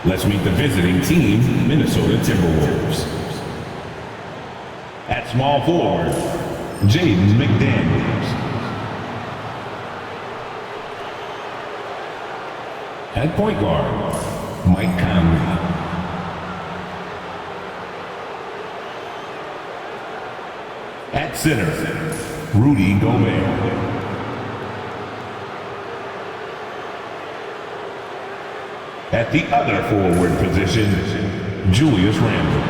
Let's meet the visiting team, Minnesota Timberwolves. At small forward, Jaden McDaniels. At point guard, Mike Conley. At center, Rudy Gobert. At the other forward position, Julius Randle.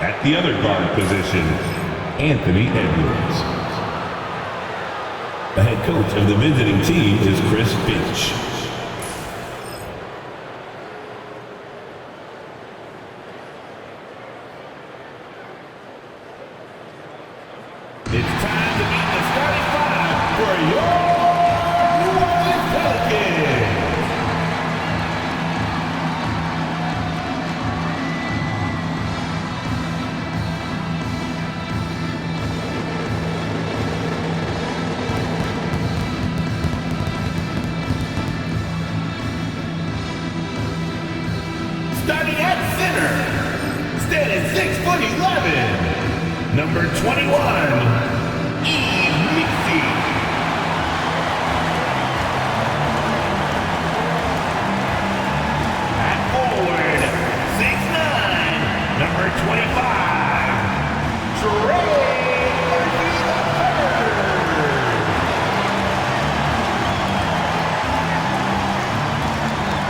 At the other guard position, Anthony Edwards. The head coach of the visiting team is Chris Finch. It's time to meet the starting five for your Pelicans. Starting at center, standing 6'11", number 21. Number 25,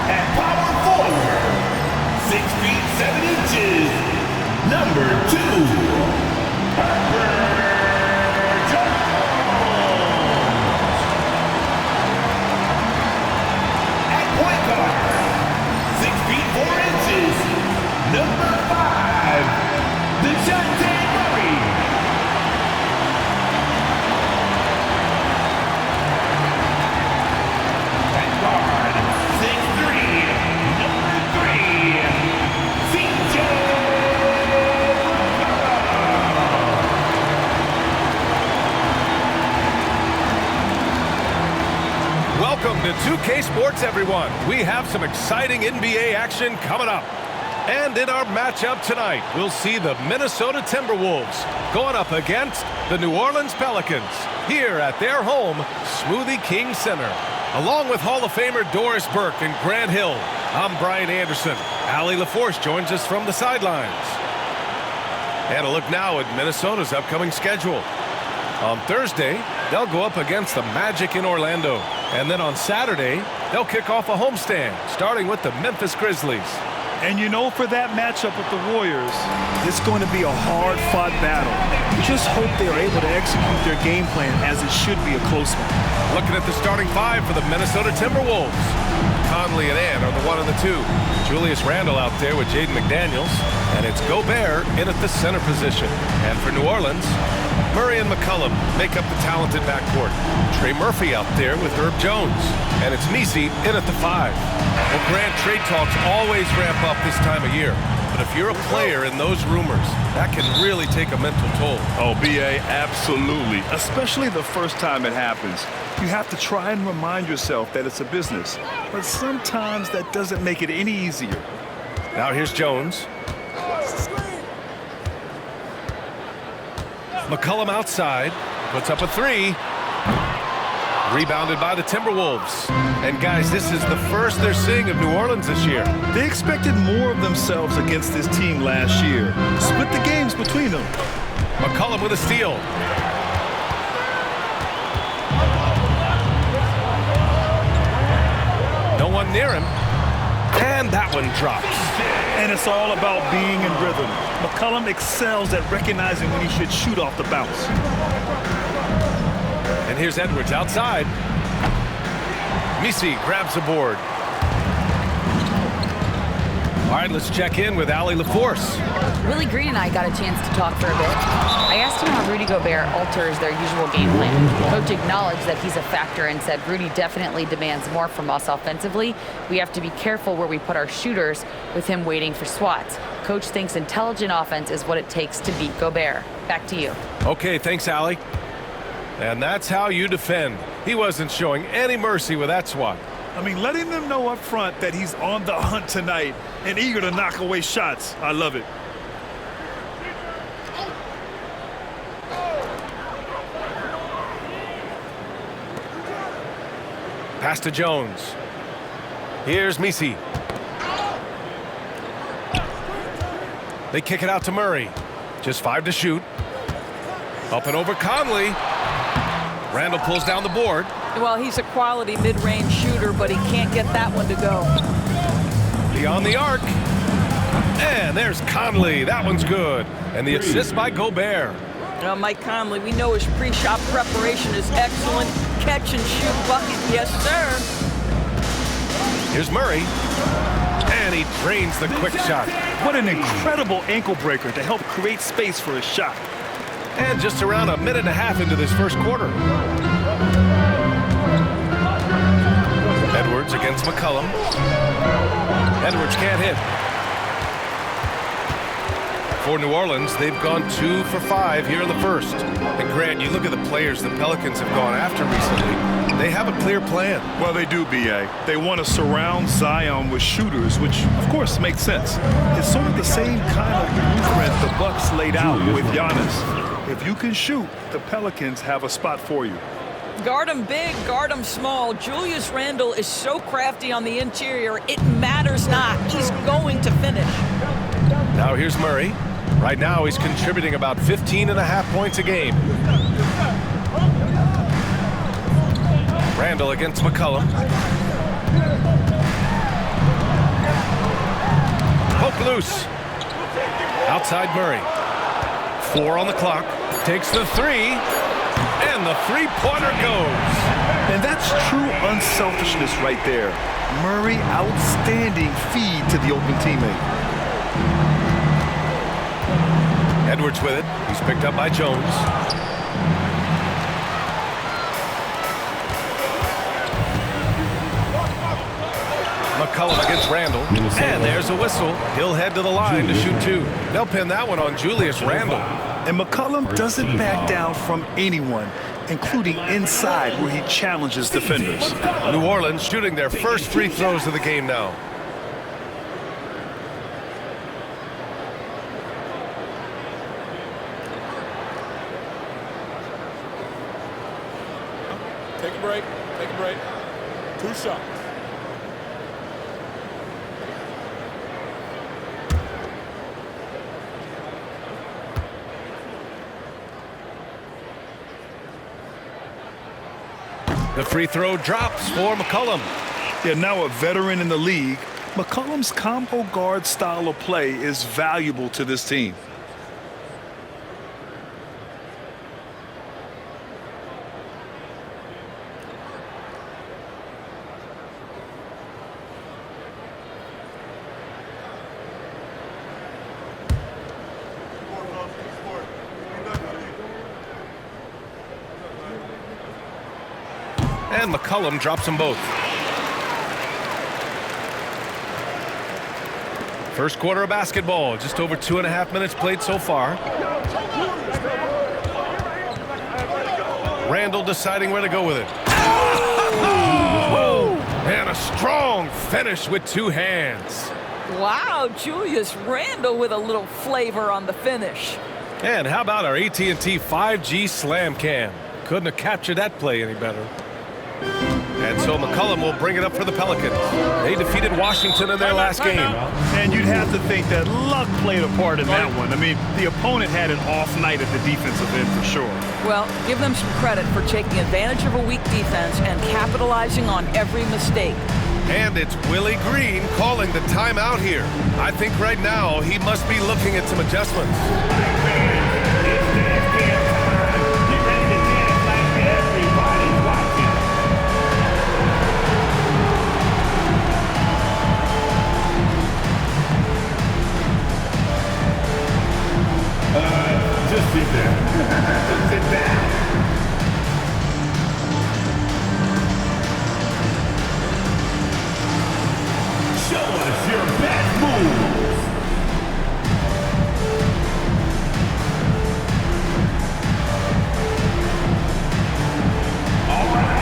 at power forward, 6 feet 7 inches, number 2, Herbert. At point guard, 6 feet 4 inches, number 5. Welcome to 2K Sports, everyone. We have some exciting NBA action coming up. And in our matchup tonight, we'll see the Minnesota Timberwolves going up against the New Orleans Pelicans here at their home, Smoothie King Center. Along with Hall of Famer Doris Burke and Grant Hill, I'm Brian Anderson. Allie LaForce joins us from the sidelines. And a look now at Minnesota's upcoming schedule. On Thursday, they'll go up against the Magic in Orlando. And then on Saturday, they'll kick off a homestand, starting with the Memphis Grizzlies. And you know, for that matchup with the Warriors, it's going to be a hard-fought battle. We just hope they are able to execute their game plan as it should be a close one. Looking at the starting five for the Minnesota Timberwolves. Conley and Ant are the 1 and the 2. Julius Randle out there with Jaden McDaniels. And it's Gobert in at the center position. And for New Orleans, Murray and McCollum make up the talented backcourt. Trey Murphy out there with Herb Jones. And it's Nisi in at the 5. Well, Grant, trade talks always ramp up this time of year. But if you're a player in those rumors, that can really take a mental toll. Oh, B.A., absolutely. Especially the first time it happens. You have to try and remind yourself that it's a business. But sometimes that doesn't make it any easier. Now here's Jones. McCollum outside, puts up a three. Rebounded by the Timberwolves. And guys, this is the first they're seeing of New Orleans this year. They expected more of themselves against this team last year. Split the games between them. McCollum with a steal. No one near him. And that one drops. And it's all about being in rhythm. McCollum excels at recognizing when he should shoot off the bounce. And here's Edwards outside. Misi grabs the board. All right, let's check in with Allie LaForce. Willie Green and I got a chance to talk for a bit. I asked him how Rudy Gobert alters their usual game plan. Coach acknowledged that he's a factor and said Rudy definitely demands more from us offensively. We have to be careful where we put our shooters with him waiting for swats. Coach thinks intelligent offense is what it takes to beat Gobert. Back to you. Okay, thanks, Allie. And that's how you defend. He wasn't showing any mercy with that swat. I mean, letting them know up front that he's on the hunt tonight and eager to knock away shots. I love it. Pass to Jones. Here's Misi. They kick it out to Murray. Just 5 to shoot. Up and over Conley. Randle pulls down the board. Well, he's a quality mid-range shooter, but he can't get that one to go. Beyond the arc. And there's Conley. That one's good. And the assist by Gobert. You know, Mike Conley, we know his pre-shot preparation is excellent. Catch and shoot bucket, yes, sir. Here's Murray. And he drains the quick shot. What an incredible ankle breaker to help create space for a shot. And just around a minute and a half into this first quarter. Edwards against McCollum. Edwards can't hit. For New Orleans, they've gone 2 for 5 here in the first. And Grant, you look at the players the Pelicans have gone after recently. They have a clear plan. Well, they do, B.A. They want to surround Zion with shooters, which, of course, makes sense. It's sort of the same kind of blueprint the Bucks laid out with Giannis. If you can shoot, the Pelicans have a spot for you. Guard him big, guard him small. Julius Randle is so crafty on the interior, it matters not. He's going to finish. Now here's Murray. Right now he's contributing about 15.5 points a game. Randle against McCollum. Poke loose. Outside Murray. 4 on the clock. Takes the 3. And the three-pointer goes. And that's true unselfishness right there. Murray, outstanding feed to the open teammate. Edwards with it. He's picked up by Jones. McCollum against Randle. And there's a whistle. He'll head to the line to shoot 2. They'll pin that one on Julius Randle. And McCollum doesn't back down from anyone, including inside where he challenges defenders. New Orleans shooting their first free throws of the game now. Take a break. Take a break. 2 shots. The free throw drops for McCollum. Yeah, now a veteran in the league, McCollum's combo guard style of play is valuable to this team. And McCollum drops them both. First quarter of basketball, just over 2.5 minutes played so far. Randle deciding where to go with it. Oh! And a strong finish with 2 hands. Wow, Julius Randle with a little flavor on the finish. And how about our AT&T 5G Slam Cam? Couldn't have captured that play any better. And so McCollum will bring it up for the Pelicans. They defeated Washington in their last game. And you'd have to think that luck played a part in that one. I mean, the opponent had an off night at the defensive end for sure. Well, give them some credit for taking advantage of a weak defense and capitalizing on every mistake. And it's Willie Green calling the timeout here. I think right now he must be looking at some adjustments. Just sit there. Sit down. Show us your best moves. All right.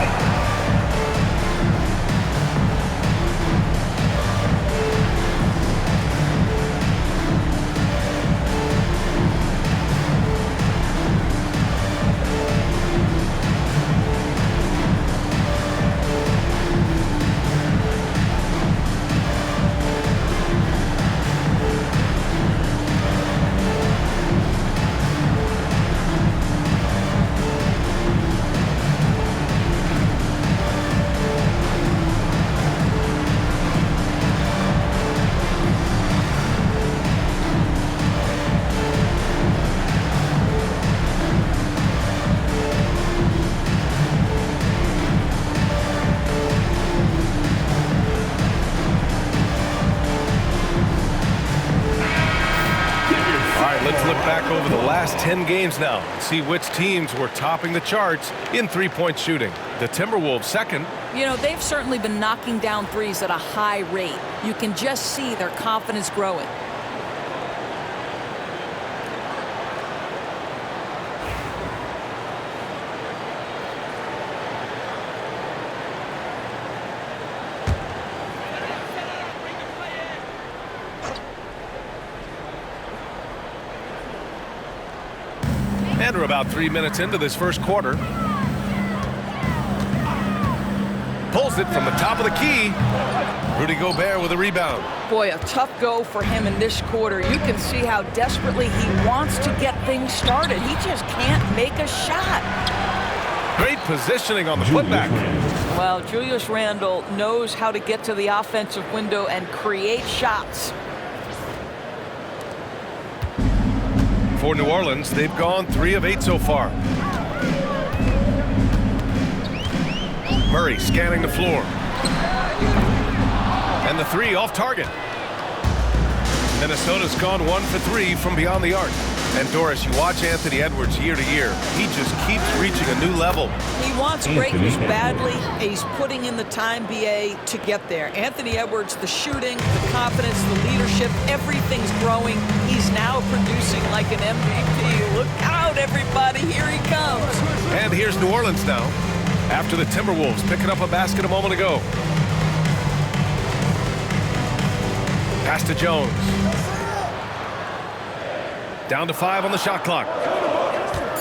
Let's look back over the last 10 games now and see which teams were topping the charts in three-point shooting. The Timberwolves second. You know, they've certainly been knocking down threes at a high rate. You can just see their confidence growing. And we're about 3 minutes into this first quarter. Pulls it from the top of the key. Rudy Gobert with a rebound. Boy, a tough go for him in this quarter. You can see how desperately he wants to get things started. He just can't make a shot. Great positioning on the putback. Well, Julius Randle knows how to get to the offensive window and create shots. For New Orleans, they've gone 3 of 8 so far. Murray scanning the floor. And the three off target. Minnesota's gone 1 for 3 from beyond the arc. And Doris, you watch Anthony Edwards year to year. He just keeps reaching a new level. He wants greatness badly. He's putting in the time, BA, to get there. Anthony Edwards, the shooting, the confidence, the leadership, everything's growing. He's now producing like an MVP. Look out, everybody. Here he comes. And here's New Orleans now, after the Timberwolves picking up a basket a moment ago. Pass to Jones. Down to 5 on the shot clock.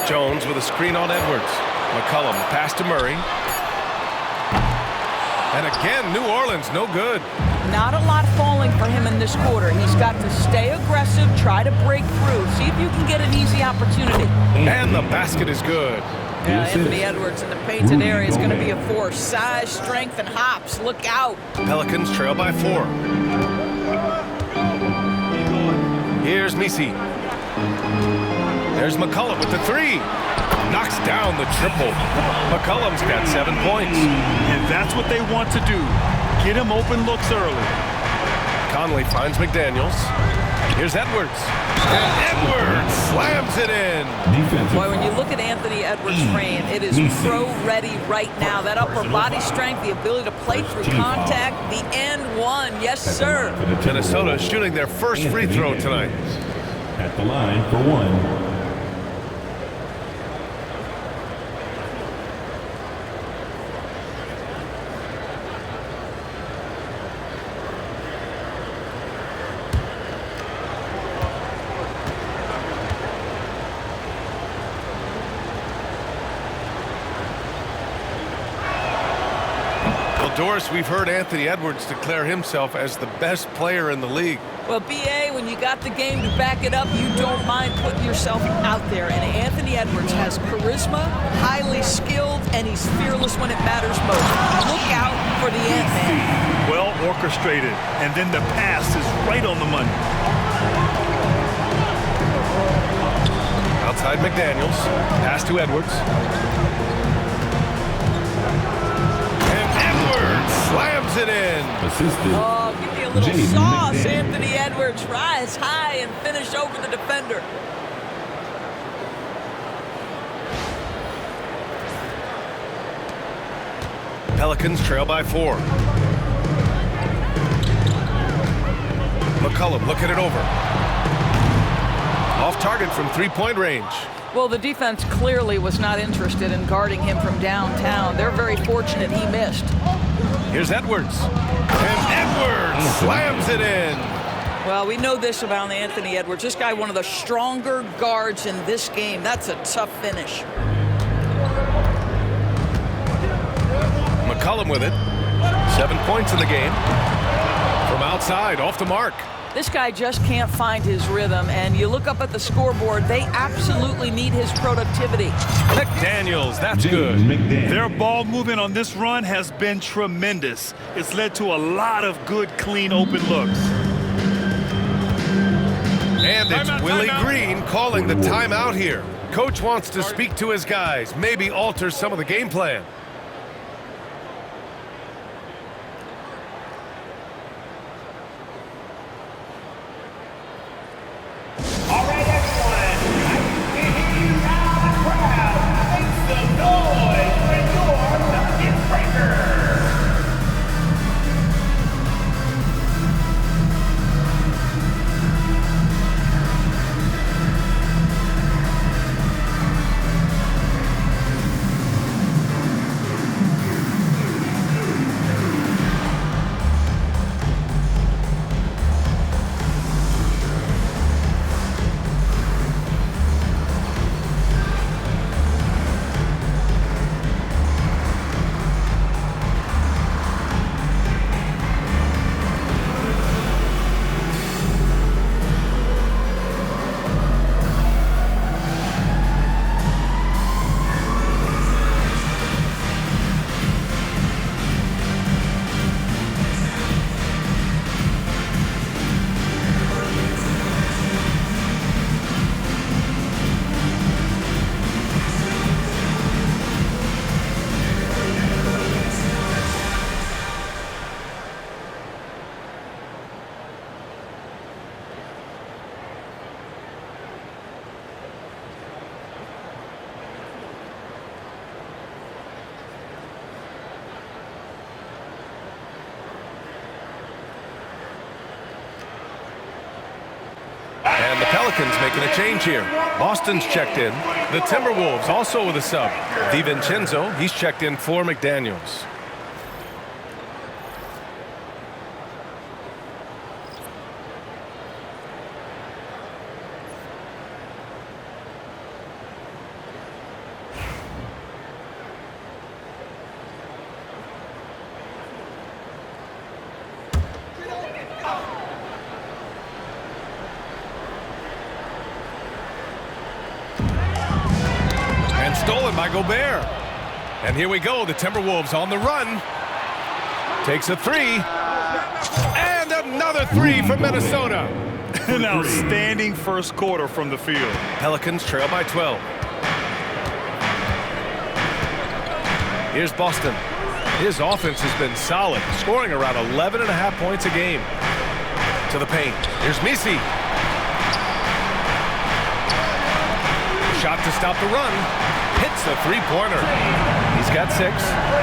Jones with a screen on Edwards. McCollum, pass to Murray. And again, New Orleans, no good. Not a lot falling for him in this quarter. He's got to stay aggressive, try to break through. See if you can get an easy opportunity. And the basket is good. Yeah, Anthony Edwards in the painted area is going to be a force. Size, strength, and hops. Look out. Pelicans trail by 4. Here's Misi. There's McCollum with the 3. Knocks down the triple. McCollum's got 7 points. And that's what they want to do. Get him open looks early. Conley finds McDaniels. Here's Edwards. And Edwards slams it in. Boy, when you look at Anthony Edwards' frame, it is pro-ready right now. That upper body strength, the ability to play through contact, the and one. Yes, sir. Minnesota shooting their first free throw tonight. At the line for 1. Doris, we've heard Anthony Edwards declare himself as the best player in the league. Well, B.A., when you got the game to back it up, you don't mind putting yourself out there. And Anthony Edwards has charisma, highly skilled, and he's fearless when it matters most. Look out for the Ant-Man. Well orchestrated, and then the pass is right on the money. Outside McDaniels. Pass to Edwards. And Edwards slams it in. Assisted. Oh, give me a little Jaden sauce, McDaniels. Anthony Edwards. Rise high and finish over the defender. Pelicans trail by 4. McCollum looking it over. Off target from three-point range. Well, the defense clearly was not interested in guarding him from downtown. They're very fortunate he missed. Here's Edwards. And Edwards slams it in. Well, we know this about Anthony Edwards. This guy, one of the stronger guards in this game. That's a tough finish. McCollum with it. 7 points in the game. From outside, off the mark. This guy just can't find his rhythm, and you look up at the scoreboard, they absolutely need his productivity. McDaniels, that's good. Their ball movement on this run has been tremendous. It's led to a lot of good, clean, open looks. And it's Willie Green calling the timeout here. Coach wants to speak to his guys, maybe alter some of the game plan. All right, everyone. I can hear you now, the crowd. Make some noise for your bucket breaker. And the Pelicans making a change here. Boston's checked in. The Timberwolves also with a sub. DiVincenzo, he's checked in for McDaniels. Stolen by Gobert. And here we go, the Timberwolves on the run. Takes a three. And another three from Minnesota. An outstanding first quarter from the field. Pelicans trail by 12. Here's Boston. His offense has been solid, scoring around 11.5 points a game. To the paint. Here's Misi. Shot to stop the run. Hits the three-pointer. He's got 6.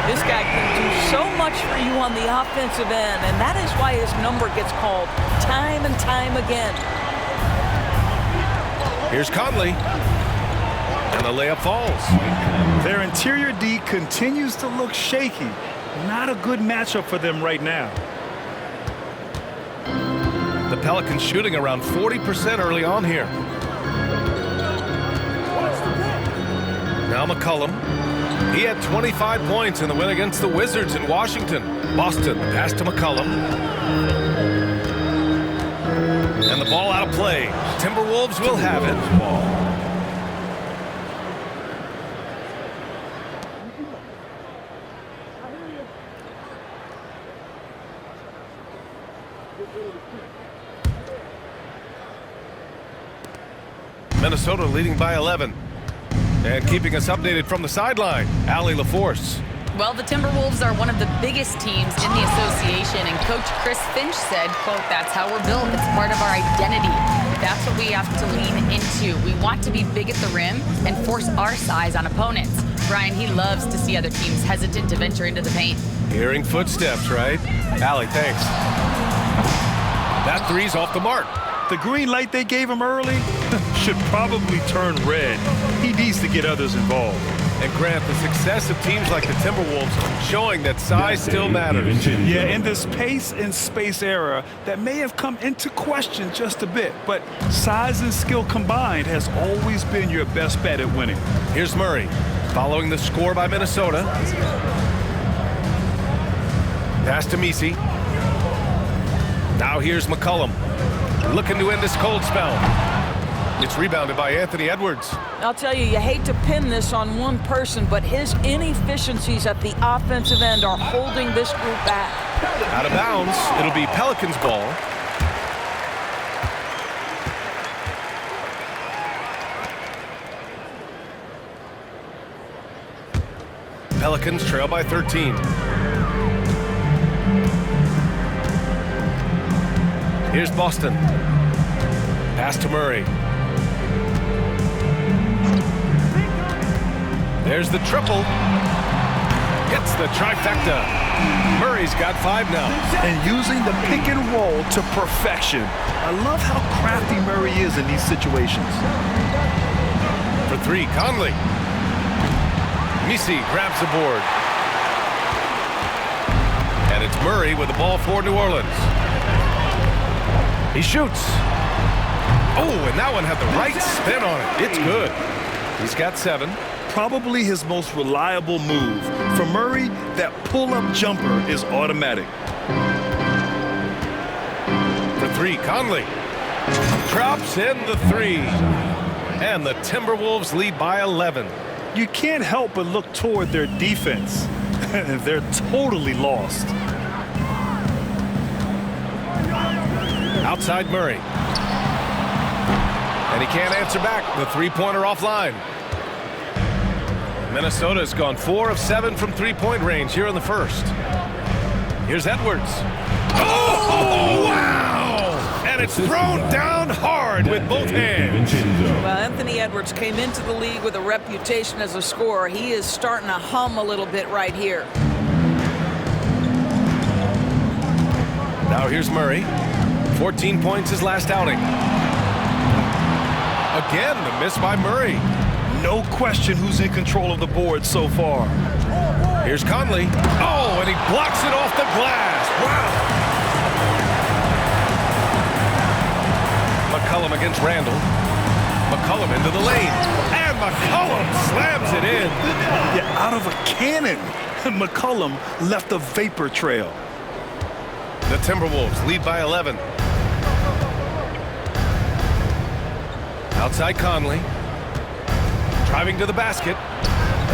This guy can do so much for you on the offensive end, and that is why his number gets called time and time again. Here's Conley. And the layup falls. Their interior D continues to look shaky. Not a good matchup for them right now. The Pelicans shooting around 40% early on here. Now McCollum. He had 25 points in the win against the Wizards in Washington. Boston pass to McCollum. And the ball out of play. Timberwolves will have it. Minnesota leading by 11. And keeping us updated from the sideline, Allie LaForce. Well, the Timberwolves are one of the biggest teams in the association, and Coach Chris Finch said, quote, "That's how we're built. It's part of our identity. That's what we have to lean into. We want to be big at the rim and force our size on opponents." Brian, he loves to see other teams hesitant to venture into the paint. Hearing footsteps, right? Allie, thanks. That three's off the mark. The green light they gave him early should probably turn red. He needs to get others involved. And Grant, the success of teams like the Timberwolves showing that size still matters. Yeah, in this pace and space era, that may have come into question just a bit, but size and skill combined has always been your best bet at winning. Here's Murray, following the score by Minnesota. Pass to Messi. Now here's McCollum, looking to end this cold spell. It's rebounded by Anthony Edwards. I'll tell you, you hate to pin this on one person, but his inefficiencies at the offensive end are holding this group back. Out of bounds. It'll be Pelicans ball. Pelicans trail by 13. Here's Boston. Pass to Murray. There's the triple. Hits the trifecta. Murray's got 5 now. And using the pick and roll to perfection. I love how crafty Murray is in these situations. For 3, Conley. Messi grabs the board. And it's Murray with the ball for New Orleans. He shoots. Oh, and that one had the right spin on it. It's good. He's got 7. Probably his most reliable move. For Murray, that pull-up jumper is automatic. For 3, Conley. Drops in the 3. And the Timberwolves lead by 11. You can't help but look toward their defense. They're totally lost. Outside Murray. And he can't answer back. The three-pointer offline. Minnesota's gone 4 of 7 from three-point range here in the first. Here's Edwards. Oh, wow! And it's thrown down hard with both hands. Well, Anthony Edwards came into the league with a reputation as a scorer. He is starting to hum a little bit right here. Now here's Murray. 14 points his last outing. Again, the miss by Murray. No question who's in control of the board so far. Here's Conley. Oh, and he blocks it off the glass. Wow. McCollum against Randle. McCollum into the lane. And McCollum slams it in. Yeah, out of a cannon. McCollum left a vapor trail. The Timberwolves lead by 11. Outside Conley. Driving to the basket.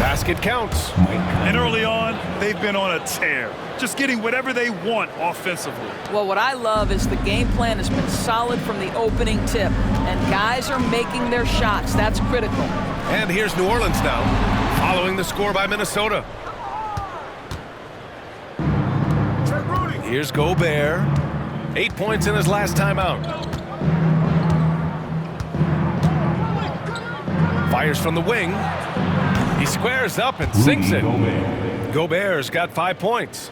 Basket counts. And early on, they've been on a tear. Just getting whatever they want offensively. Well, what I love is the game plan has been solid from the opening tip. And guys are making their shots. That's critical. And here's New Orleans now, following the score by Minnesota. Here's Gobert. 8 points in his last time out. Fires from the wing. He squares up and sinks it. Gobert's got 5 points.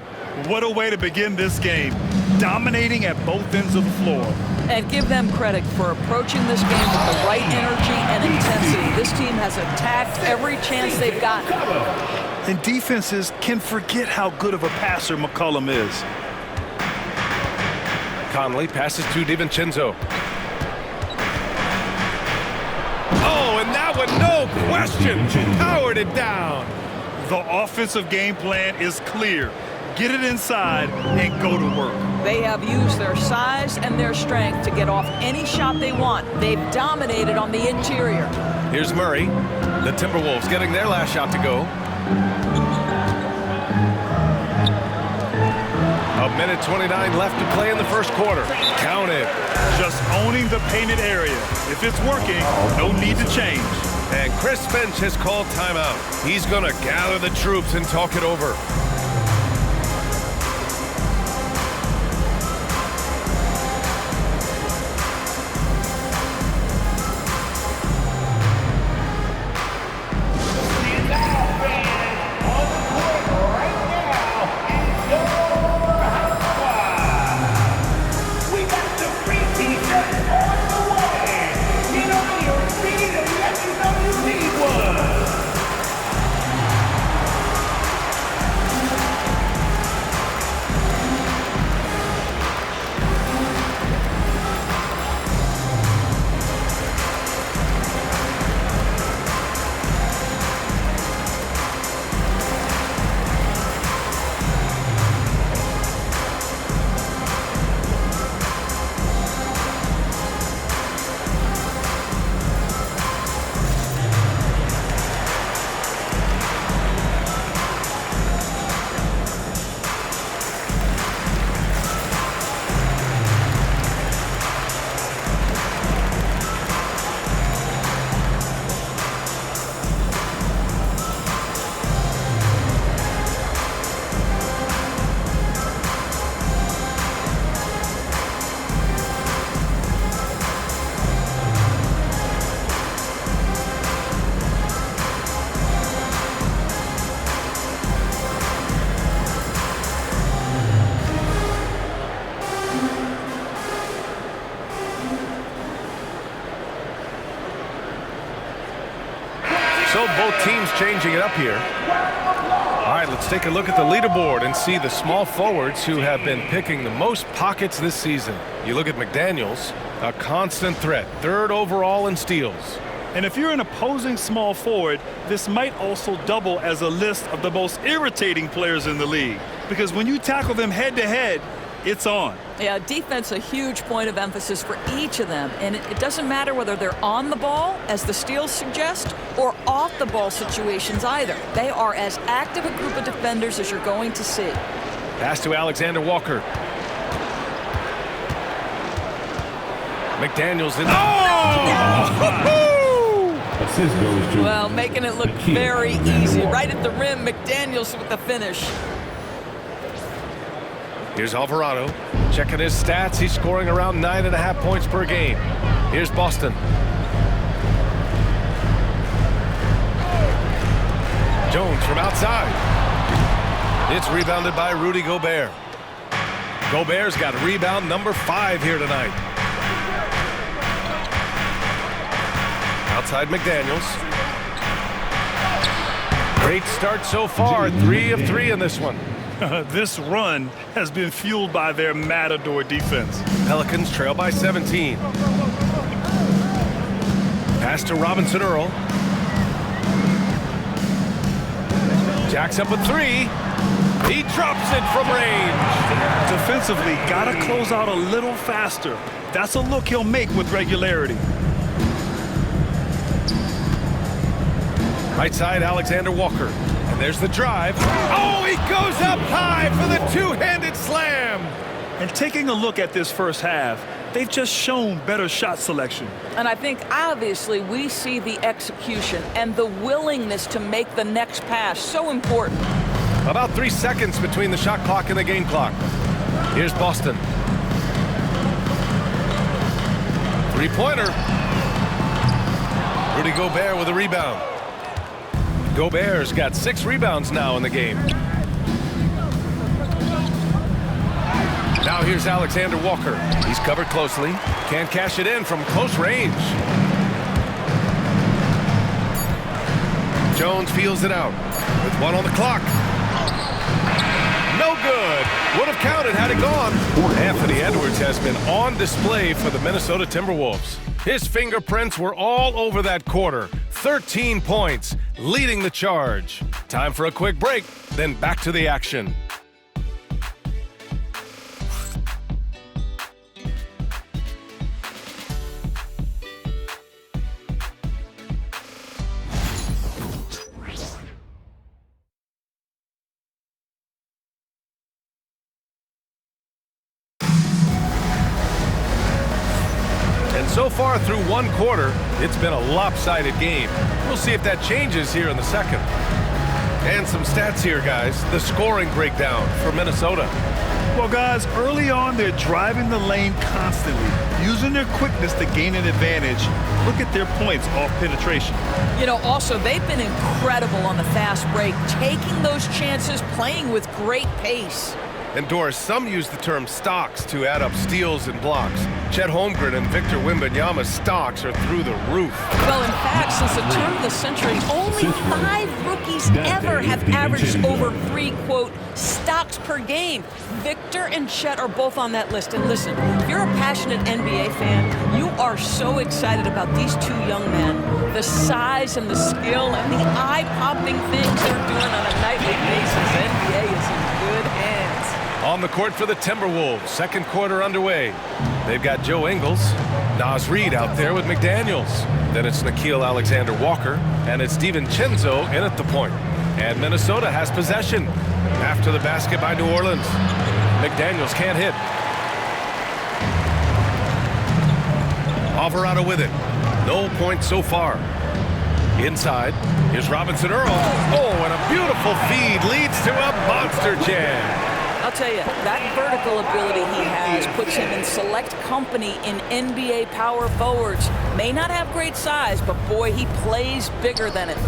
What a way to begin this game. Dominating at both ends of the floor. And give them credit for approaching this game with the right energy and intensity. This team has attacked every chance they've gotten. And defenses can forget how good of a passer McCollum is. Conley passes to DiVincenzo. Oh, and that one, no question, powered it down. The offensive game plan is clear. Get it inside and go to work. They have used their size and their strength to get off any shot they want. They've dominated on the interior. Here's Murray. The Timberwolves getting their last shot to go. A minute 29 left to play in the first quarter. Counted. Just owning the painted area. If it's working, no need to change. And Chris Finch has called timeout. He's going to gather the troops and talk it over. So both teams changing it up here. All right, let's take a look at the leaderboard and see the small forwards who have been picking the most pockets this season. You look at McDaniels, a constant threat, 3rd overall in steals. And if you're an opposing small forward, this might also double as a list of the most irritating players in the league. Because when you tackle them head-to-head, it's on. Yeah, defense a huge point of emphasis for each of them. And it doesn't matter whether they're on the ball, as the steals suggest, or off the ball situations either. They are as active a group of defenders as you're going to see. Pass to Alexander Walker. McDaniels in. Oh! Well, making it look very easy. Right at the rim, McDaniels with the finish. Here's Alvarado. Checking his stats. He's scoring around 9.5 points per game. Here's Boston. Jones from outside. It's rebounded by Rudy Gobert. Gobert's got rebound number 5 here tonight. Outside McDaniels. Great start so far. 3 of 3 in this one. This run has been fueled by their Matador defense. Pelicans trail by 17. Pass to Robinson Earl. Jacks up a 3. He drops it from range. Defensively, gotta close out a little faster. That's a look he'll make with regularity. Right side, Alexander Walker. And there's the drive. Oh, he goes up high for the two-handed slam. And taking a look at this first half, they've just shown better shot selection. And I think obviously we see the execution and the willingness to make the next pass so important. About 3 seconds between the shot clock and the game clock. Here's Boston. Three-pointer. Rudy Gobert with a rebound. Gobert's got 6 rebounds now in the game. Now here's Alexander Walker. He's covered closely. Can't cash it in from close range. Jones feels it out with 1 on the clock. No good. Would have counted had it gone. Anthony Edwards has been on display for the Minnesota Timberwolves. His fingerprints were all over that quarter. 13 points, leading the charge. Time for a quick break, then back to the action. So far through one quarter, it's been a lopsided game. We'll see if that changes here in the second. And some stats here, guys. The scoring breakdown for Minnesota. Well, guys, early on, they're driving the lane constantly, using their quickness to gain an advantage. Look at their points off penetration. You know, also, they've been incredible on the fast break, taking those chances, playing with great pace. And Doris, some use the term stocks to add up steals and blocks. Chet Holmgren and Victor Wembanyama's stocks are through the roof. Well, in fact, since the turn of the century, only 5 rookies ever have averaged over 3, quote, stocks per game. Victor and Chet are both on that list. And listen, if you're a passionate NBA fan, you are so excited about these two young men. The size and the skill and the eye-popping things they're doing on a nightly basis. NBA is in good hands. On the court for the Timberwolves, second quarter underway. They've got Joe Ingles, Naz Reid out there with McDaniels. Then it's Nickeil Alexander-Walker, and it's DiVincenzo in at the point. And Minnesota has possession after the basket by New Orleans. McDaniels can't hit. Alvarado with it. No points so far. Inside, here's Robinson Earl. Oh, and a beautiful feed leads to a monster jam. I'll tell you, that vertical ability he has puts him in select company in NBA power forwards. May not have great size, but boy, he plays bigger than it.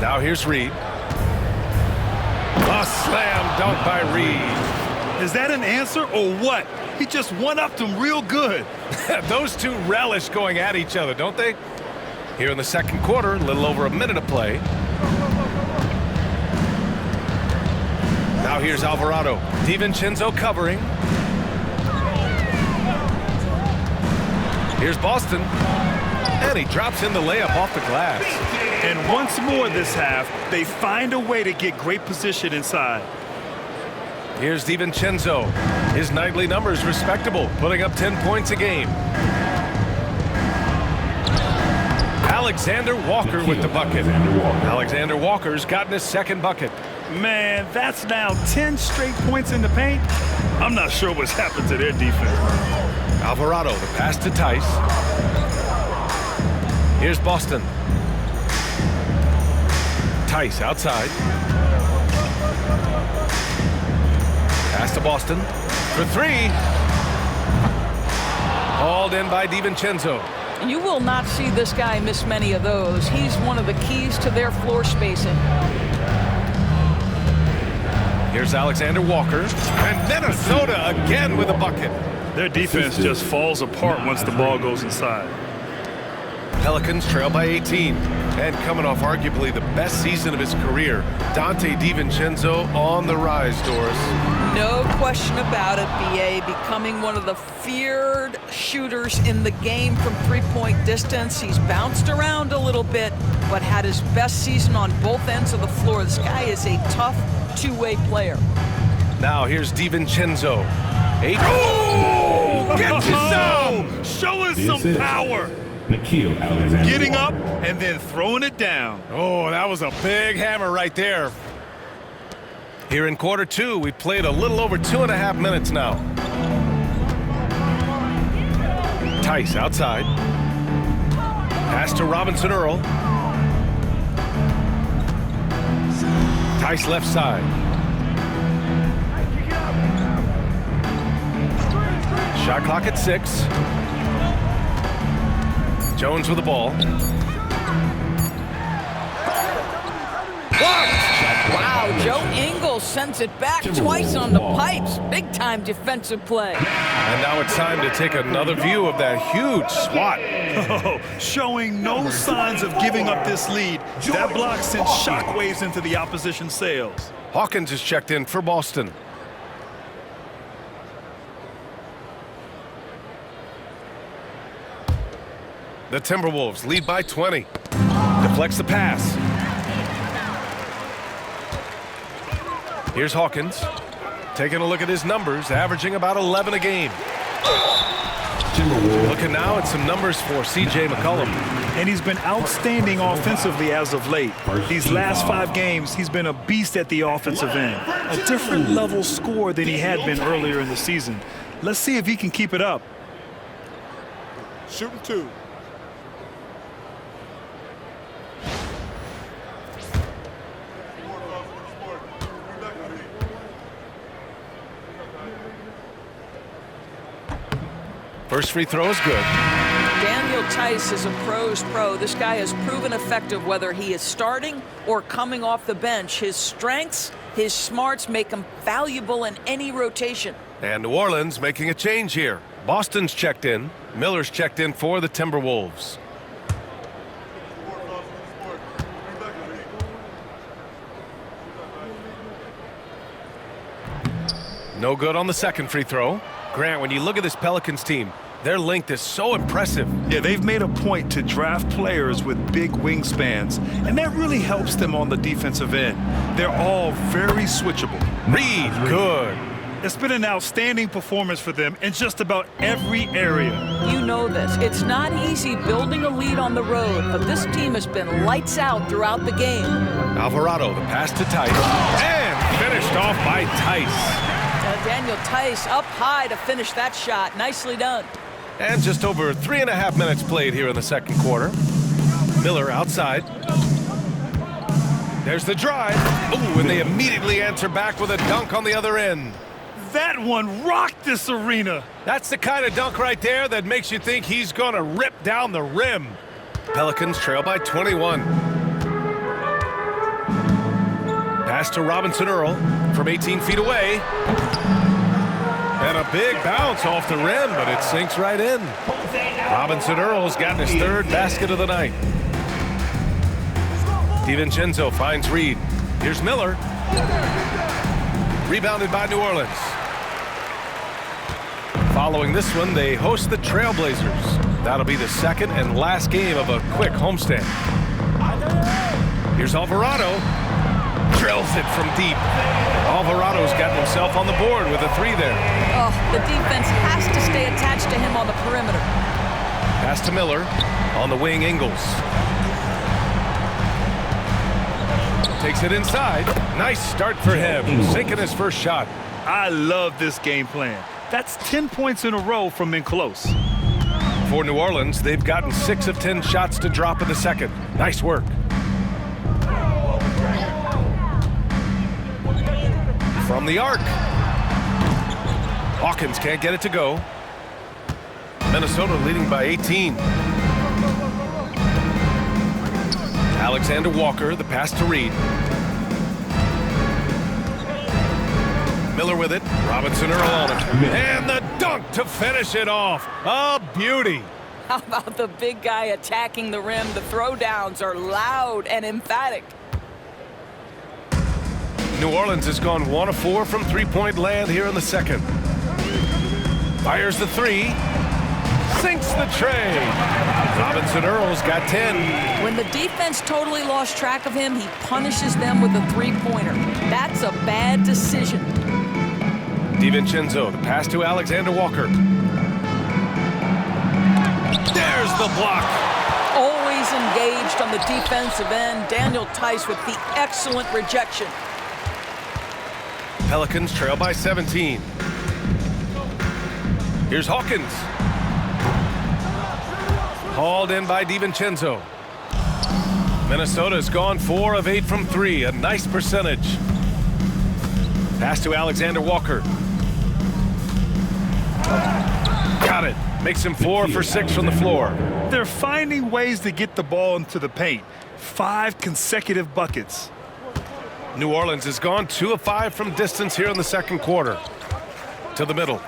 Now here's Reid. A slam dunk by Reid. Is that an answer or what? He just one-upped him real good. Those two relish going at each other, don't they? Here in the second quarter, a little over a minute of play. Now here's Alvarado. DiVincenzo covering. Here's Boston. And he drops in the layup off the glass. And once more this half, they find a way to get great position inside. Here's DiVincenzo. His nightly numbers respectable, putting up 10 points a game. Alexander Walker with the bucket. Alexander Walker's gotten his second bucket. Man, that's now 10 straight points in the paint. I'm not sure what's happened to their defense. Alvarado, the pass to Tice. Here's Boston. Tice outside. Pass to Boston for 3. Hauled in by DiVincenzo. You will not see this guy miss many of those. He's one of the keys to their floor spacing. Here's Alexander Walker. And Minnesota again with a bucket. Their defense just falls apart once the ball goes inside. Pelicans trail by 18. And coming off arguably the best season of his career, Donte DiVincenzo on the rise, Doris. No question about it, B.A. Becoming one of the feared shooters in the game from three-point distance. He's bounced around a little bit, but had his best season on both ends of the floor. This guy is a tough two-way player. Now here's DiVincenzo. Oh! Get you some! Show us some power! Nickeil Alexander. Getting up and then throwing it down. Oh, that was a big hammer right there. Here in quarter 2, we played a little over 2.5 minutes now. Tice outside. Pass to Robinson Earl. Tice left side. Shot clock at 6. Jones with the ball. Wow, Joe Ingles sends it back twice on the pipes. Big-time defensive play. And now it's time to take another view of that huge swat. Oh, showing no signs of giving up this lead. That block sent shockwaves into the opposition sails. Hawkins is checked in for Boston. The Timberwolves lead by 20. Deflects the pass. Here's Hawkins. Taking a look at his numbers, averaging about 11 a game. Looking now at some numbers for C.J. McCollum. And he's been outstanding offensively as of late. These last 5 games, he's been a beast at the offensive end. A different level scorer than he had been earlier in the season. Let's see if he can keep it up. Shooting 2. First free throw is good. Daniel Theis is a pro's pro. This guy has proven effective whether he is starting or coming off the bench. His strengths, his smarts make him valuable in any rotation. And New Orleans making a change here. Boston's checked in. Miller's checked in for the Timberwolves. No good on the second free throw. Grant, when you look at this Pelicans team, their length is so impressive. Yeah, they've made a point to draft players with big wingspans, and that really helps them on the defensive end. They're all very switchable. Reed, good. It's been an outstanding performance for them in just about every area. You know this. It's not easy building a lead on the road, but this team has been lights out throughout the game. Alvarado, the pass to Theis, and finished off by Theis. Daniel Theis up high to finish that shot. Nicely done. And just over 3.5 minutes played here in the second quarter. Miller outside. There's the drive. Ooh, and they immediately answer back with a dunk on the other end. That one rocked this arena. That's the kind of dunk right there that makes you think he's going to rip down the rim. Pelicans trail by 21. Pass to Robinson Earl from 18 feet away. And a big bounce off the rim, but it sinks right in. Robinson Earl's gotten his third basket of the night. DiVincenzo finds Reed. Here's Miller. Rebounded by New Orleans. Following this one, they host the Trailblazers. That'll be the second and last game of a quick homestand. Here's Alvarado. Drills it from deep. Alvarado's gotten himself on the board with a 3 there. Oh, the defense has to stay attached to him on the perimeter. Pass to Miller. On the wing, Ingles. Takes it inside. Nice start for him. Sinking his first shot. I love this game plan. That's 10 points in a row from in close. For New Orleans, they've gotten 6 of 10 shots to drop in the second. Nice work. From the arc. Hawkins can't get it to go. Minnesota leading by 18. Alexander Walker, the pass to Reed. Miller with it. Robinson Earl on it. And the dunk to finish it off. A beauty. How about the big guy attacking the rim? The throwdowns are loud and emphatic. New Orleans has gone 1 of 4 from three-point land here in the second. Fires the 3. Sinks the tray. Robinson Earl's got 10. When the defense totally lost track of him, he punishes them with a three-pointer. That's a bad decision. DiVincenzo, the pass to Alexander Walker. There's the block. Always engaged on the defensive end. Daniel Theis with the excellent rejection. Pelicans trail by 17. Here's Hawkins. Hauled in by DiVincenzo. Minnesota's gone 4 of 8 from 3. A nice percentage. Pass to Alexander Walker. Got it. Makes him 4 for 6 from the floor. They're finding ways to get the ball into the paint. 5 consecutive buckets. New Orleans has gone 2 of 5 from distance here in the second quarter. To the middle.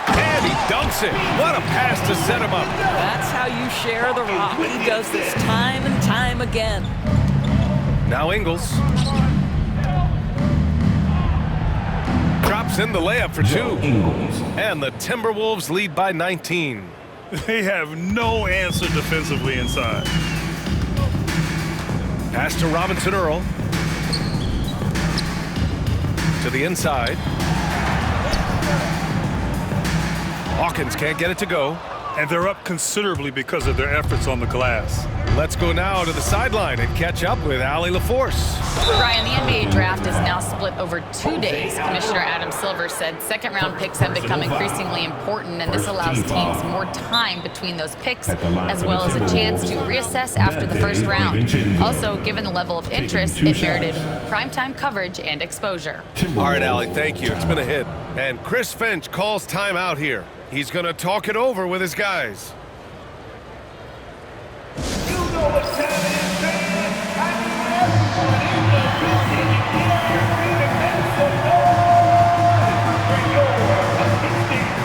And he dunks it. What a pass to set him up. That's how you share the rock. He does this time and time again. Now Ingles. Drops in the layup for 2. And the Timberwolves lead by 19. They have no answer defensively inside. Pass to Robinson Earl. the inside. Hawkins can't get it to go. And they're up considerably because of their efforts on the glass. Let's go now to the sideline and catch up with Allie LaForce. Brian, the NBA draft is now split over 2 days. Commissioner Adam Silver said second-round picks have become increasingly important, and this allows teams more time between those picks, as well as a chance to reassess after the first round. Also, given the level of interest, it merited primetime coverage and exposure. All right, Allie, thank you. It's been a hit. And Chris Finch calls timeout here. He's going to talk it over with his guys. You know what time it is, man. I need everyone in the building to get your feet and make some noise for your assistant team.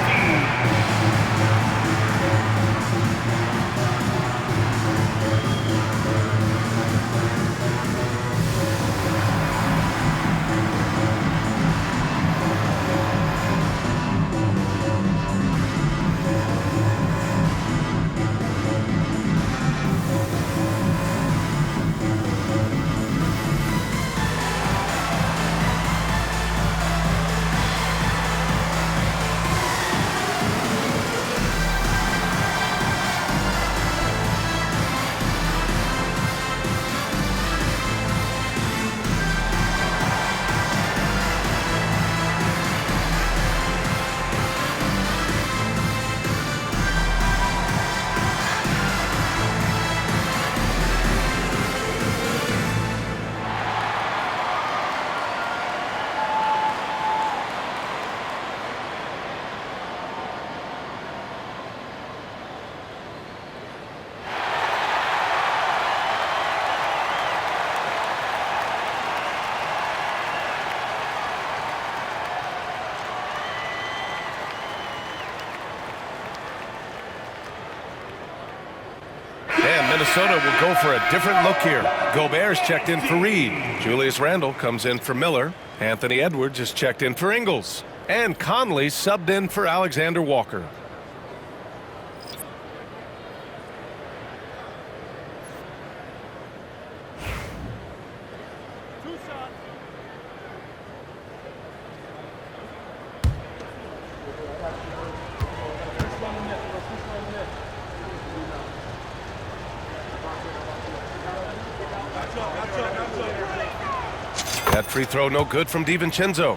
Minnesota will go for a different look here. Gobert's checked in for Reed. Julius Randle comes in for Miller. Anthony Edwards is checked in for Ingles. And Conley subbed in for Alexander Walker. That free throw no good from DiVincenzo.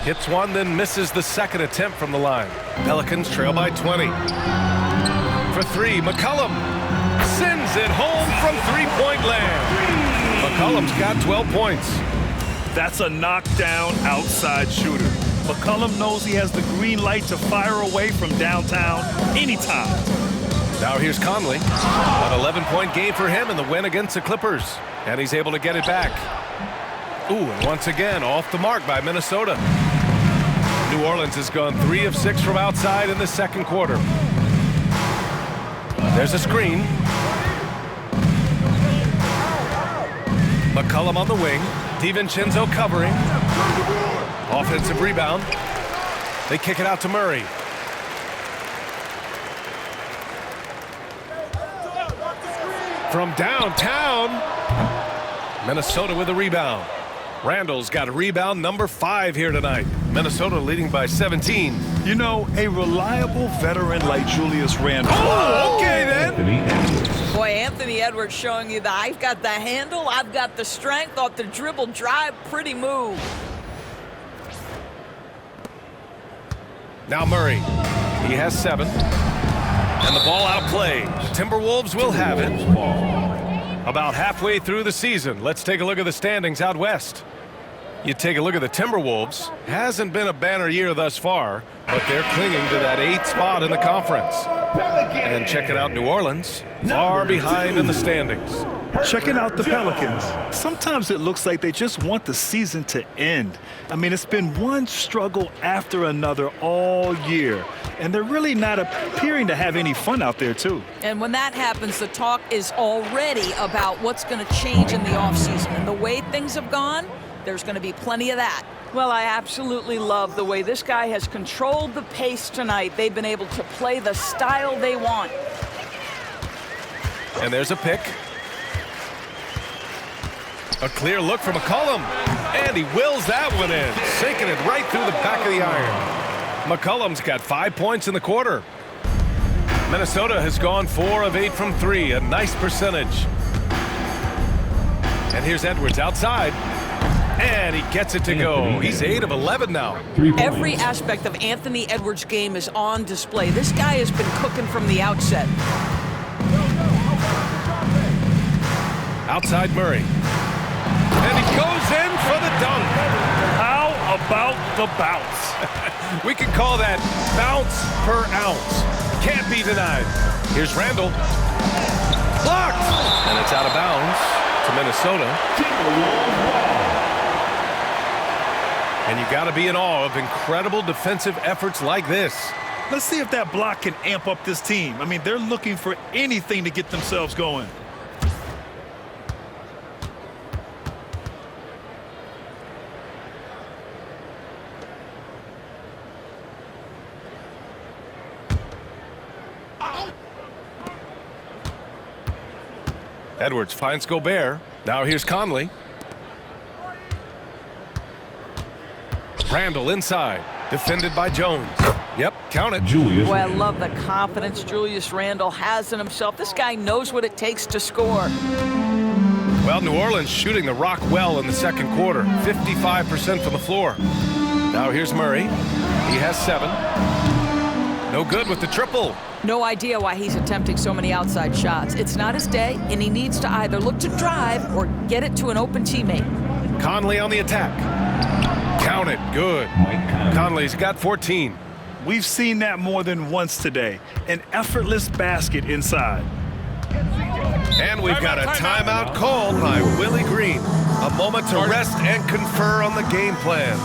Hits one, then misses the second attempt from the line. Pelicans trail by 20. For three, McCollum sends it home from three-point land. McCollum's got 12 points. That's a knockdown outside shooter. McCollum knows he has the green light to fire away from downtown anytime. Now here's Conley. An 11-point game for him in the win against the Clippers. And he's able to get it back. Ooh, and once again, off the mark by Minnesota. New Orleans has gone 3 of 6 from outside in the second quarter. There's a screen. McCollum on the wing. DiVincenzo covering. Offensive rebound. They kick it out to Murray. From downtown. Minnesota with a rebound. Randle's got a rebound number 5 here tonight. Minnesota leading by 17. You know, a reliable veteran like Julius Randle. Oh, okay then. Boy, Anthony Edwards showing you that I've got the handle, I've got the strength off the dribble drive. Pretty move. Now Murray. He has 7. And the ball out of play. Timberwolves will have it. About halfway through the season, let's take a look at the standings out west. You take a look at the Timberwolves. Hasn't been a banner year thus far, but they're clinging to that 8th spot in the conference. And check it out, New Orleans, far behind in the standings. Checking out the Pelicans. Sometimes it looks like they just want the season to end. I mean, it's been one struggle after another all year, and they're really not appearing to have any fun out there, too. And when that happens, the talk is already about what's going to change in the offseason. And the way things have gone, there's going to be plenty of that. Well, I absolutely love the way this guy has controlled the pace tonight. They've been able to play the style they want. And there's a pick. A clear look from McCollum. And he wills that one in, sinking it right through the back of the iron. McCollum's got 5 points in the quarter. Minnesota has gone 4 of 8 from 3, a nice percentage. And here's Edwards outside. And he gets it to go. He's 8 of 11 now. Every aspect of Anthony Edwards' game is on display. This guy has been cooking from the outset. Outside Murray. And he goes in for the dunk. How about the bounce? We could call that bounce per ounce. Can't be denied. Here's Randle. Blocked. And it's out of bounds to Minnesota. And you got to be in awe of incredible defensive efforts like this. Let's see if that block can amp up this team. I mean, they're looking for anything to get themselves going. Edwards finds Gobert. Now here's Conley. Randle inside. Defended by Jones. Yep, count it. Julius. Boy, I love the confidence Julius Randle has in himself. This guy knows what it takes to score. Well, New Orleans shooting the rock well in the second quarter. 55% from the floor. Now here's Murray. He has 7. No good with the triple. No idea why he's attempting so many outside shots. It's not his day, and he needs to either look to drive or get it to an open teammate. Conley on the attack. Count it. Good. Conley's got 14. We've seen that more than once today. An effortless basket inside. And we've got a timeout called by Willie Green. A moment to rest and confer on the game plan.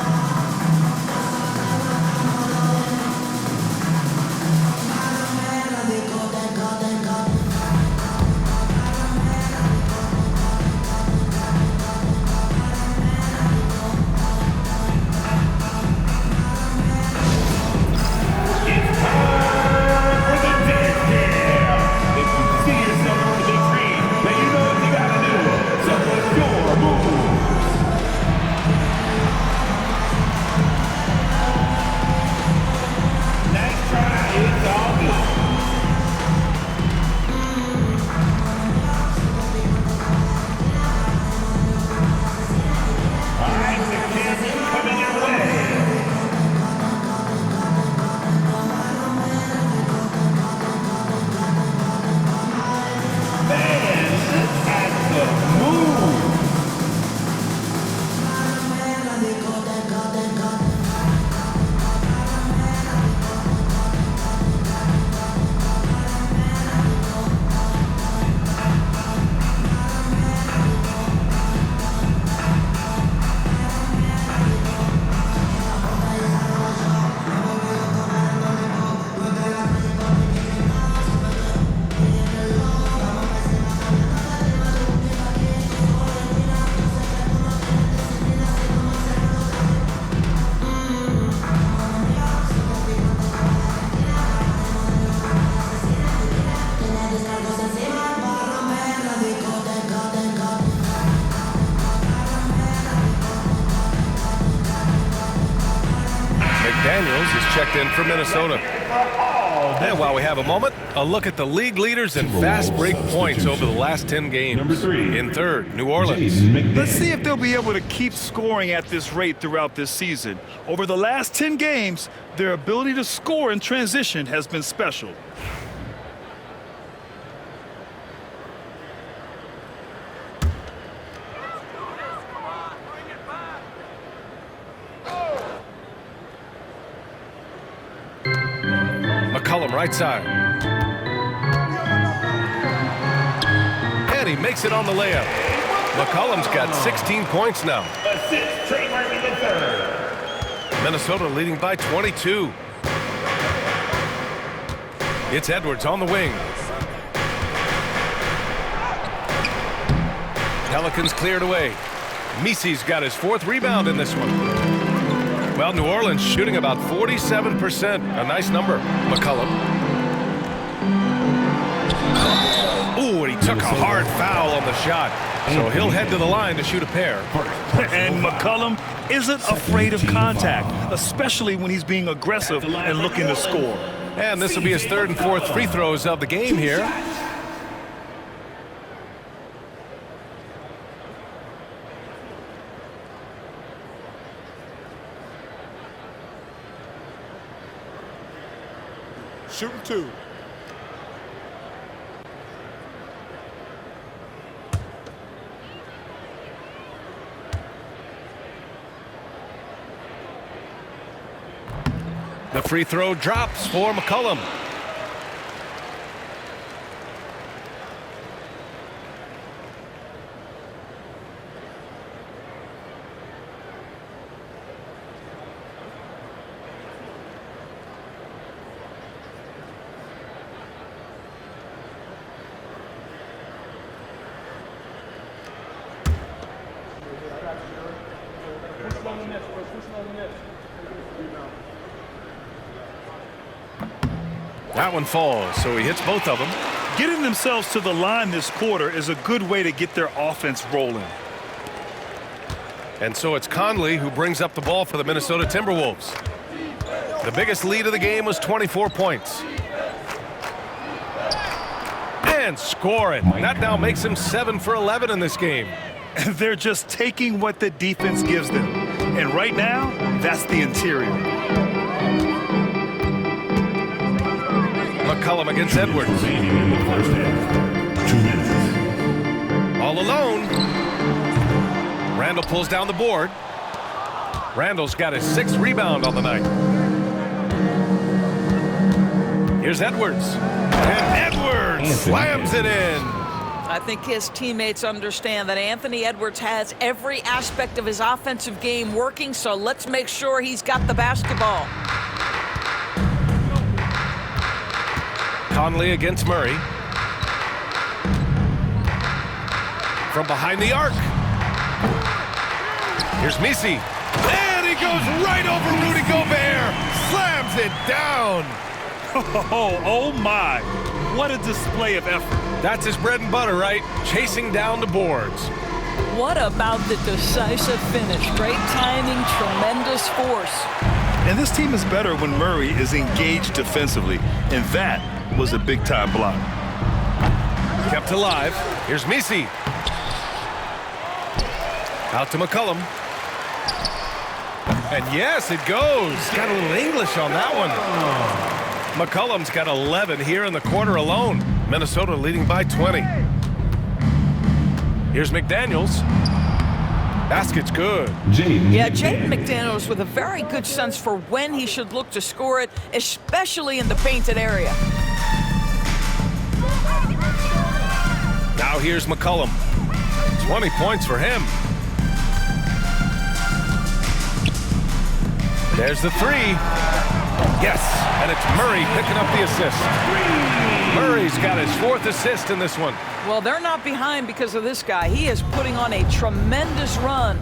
Daniels is checked in for Minnesota. And while we have a moment, a look at the league leaders in fast break points over the last 10 games. In third, New Orleans. Let's see if they'll be able to keep scoring at this rate throughout this season. Over the last 10 games, their ability to score in transition has been special. McCollum right side. And And he makes it on the layup. McCollum's got 16 points now. Assist Trademark in the third. Minnesota leading by 22. It's Edwards on the wing. Pelicans cleared away. Misi's got his 4th rebound in this one. Well, New Orleans shooting about 47%. A nice number. McCollum. Ooh, and he took a hard foul on the shot. So he'll head to the line to shoot a pair. And McCollum isn't afraid of contact, especially when he's being aggressive and looking to score. And this will be his 3rd and 4th free throws of the game here. Shooting 2. The free throw drops for McCollum. That one falls, so he hits both of them. Getting themselves to the line this quarter is a good way to get their offense rolling. And so it's Conley who brings up the ball for the Minnesota Timberwolves. The biggest lead of the game was 24 points. And scoring. That now makes him 7 for 11 in this game. They're just taking what the defense gives them. And right now, that's the interior. McCollum against Edwards. All alone. Randle pulls down the board. Randle's got his 6th rebound on the night. Here's Edwards. And Edwards slams it in. I think his teammates understand that Anthony Edwards has every aspect of his offensive game working, so let's make sure he's got the basketball. Conley against Murray. From behind the arc. Here's Misi. And he goes right over Rudy Gobert. Slams it down. Oh my. What a display of effort. That's his bread and butter, right? Chasing down the boards. What about the decisive finish? Great timing, tremendous force. And this team is better when Murray is engaged defensively, and that was a big-time block. Kept alive. Here's Misi. Out to McCollum. And yes, it goes. Got a little English on that one. McCollum's got 11 here in the quarter alone. Minnesota leading by 20. Here's McDaniels. Basket's good. Yeah, Jaden McDaniels with a very good sense for when he should look to score it, especially in the painted area. Now here's McCollum. 20 points for him. There's the 3. Yes, and it's Murray picking up the assist. Murray's got his 4th assist in this one. Well, they're not behind because of this guy. He is putting on a tremendous run.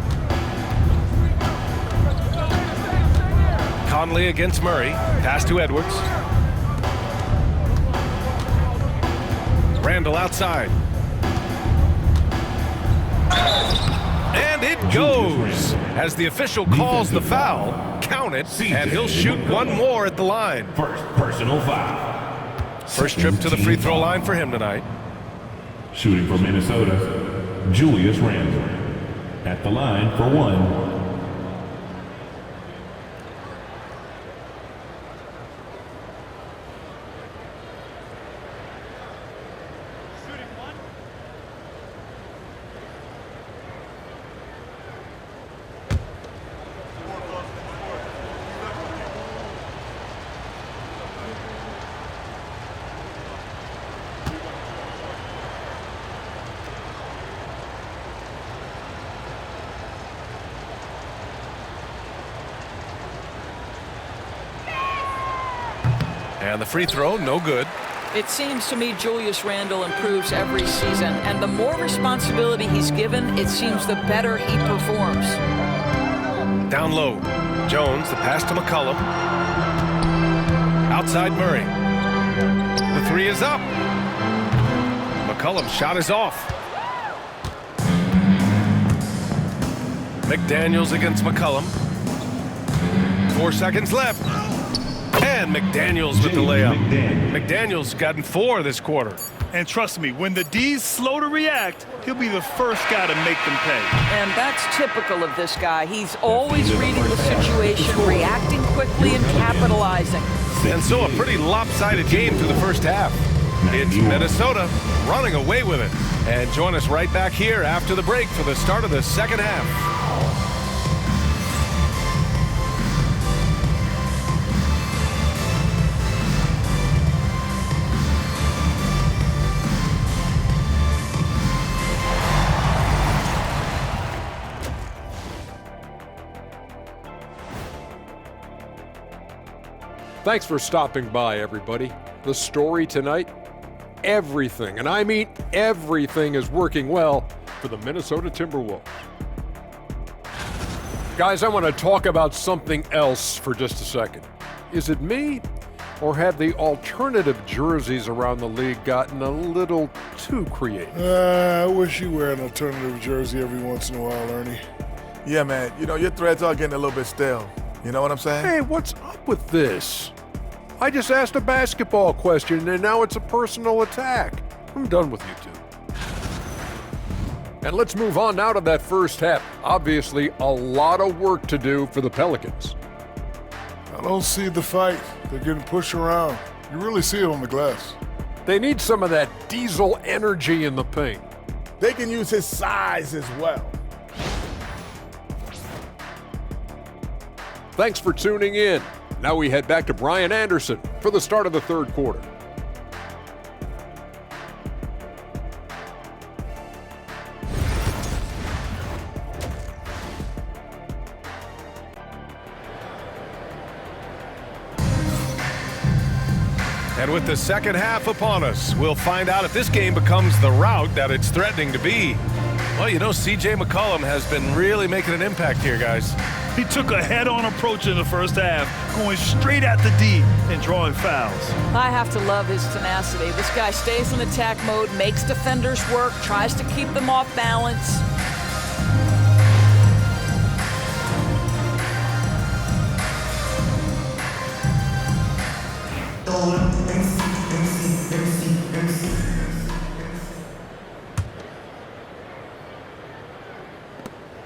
Conley against Murray. Pass to Edwards. Randle outside. And it goes. As the official calls the foul, count it, and he'll shoot one more at the line. First personal foul. First trip to the free throw line for him tonight. Shooting for Minnesota, Julius Randle. At the line for 1. And the free throw, no good. It seems to me Julius Randle improves every season, and the more responsibility he's given, it seems the better he performs. Down low. Jones, the pass to McCollum. Outside Murray. The three is up. McCollum's shot is off. McDaniels against McCollum. 4 seconds left. And McDaniels with the layup. McDaniels gotten 4 this quarter. And trust me, when the D's slow to react, he'll be the first guy to make them pay. And that's typical of this guy. He's always reading the situation, reacting quickly, and capitalizing. And so a pretty lopsided game through the first half. It's Minnesota running away with it. And join us right back here after the break for the start of the second half. Thanks for stopping by, everybody. The story tonight, everything, and I mean everything, is working well for the Minnesota Timberwolves. Guys, I want to talk about something else for just a second. Is it me, or have the alternative jerseys around the league gotten a little too creative? I wish you wear an alternative jersey every once in a while, Ernie. Yeah, man. You know, your threads are getting a little bit stale. You know what I'm saying? Hey, what's up with this? I just asked a basketball question, and now it's a personal attack. I'm done with you two. And let's move on now to that first half. Obviously, a lot of work to do for the Pelicans. I don't see the fight. They're getting pushed around. You really see it on the glass. They need some of that diesel energy in the paint. They can use his size as well. Thanks for tuning in. Now we head back to Brian Anderson for the start of the third quarter. And with the second half upon us, we'll find out if this game becomes the rout that it's threatening to be. Well, you know, C.J. McCollum has been really making an impact here, guys. He took a head-on approach in the first half, going straight at the D and drawing fouls. I have to love his tenacity. This guy stays in attack mode, makes defenders work, tries to keep them off balance.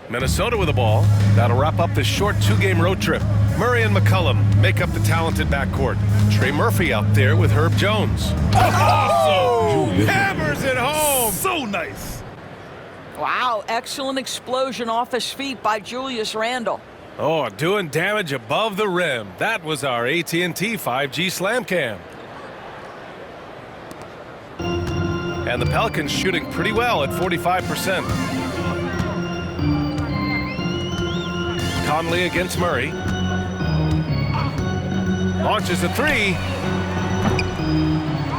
Minnesota with the ball. That'll wrap up this short 2-game road trip. Murray and McCollum make up the talented backcourt. Trey Murphy out there with Herb Jones. Awesome! Hammers it home! So nice! Wow, excellent explosion off his feet by Julius Randle. Oh, doing damage above the rim. That was our AT&T 5G Slam Cam. And the Pelicans shooting pretty well at 45%. Conley against Murray. Launches a three.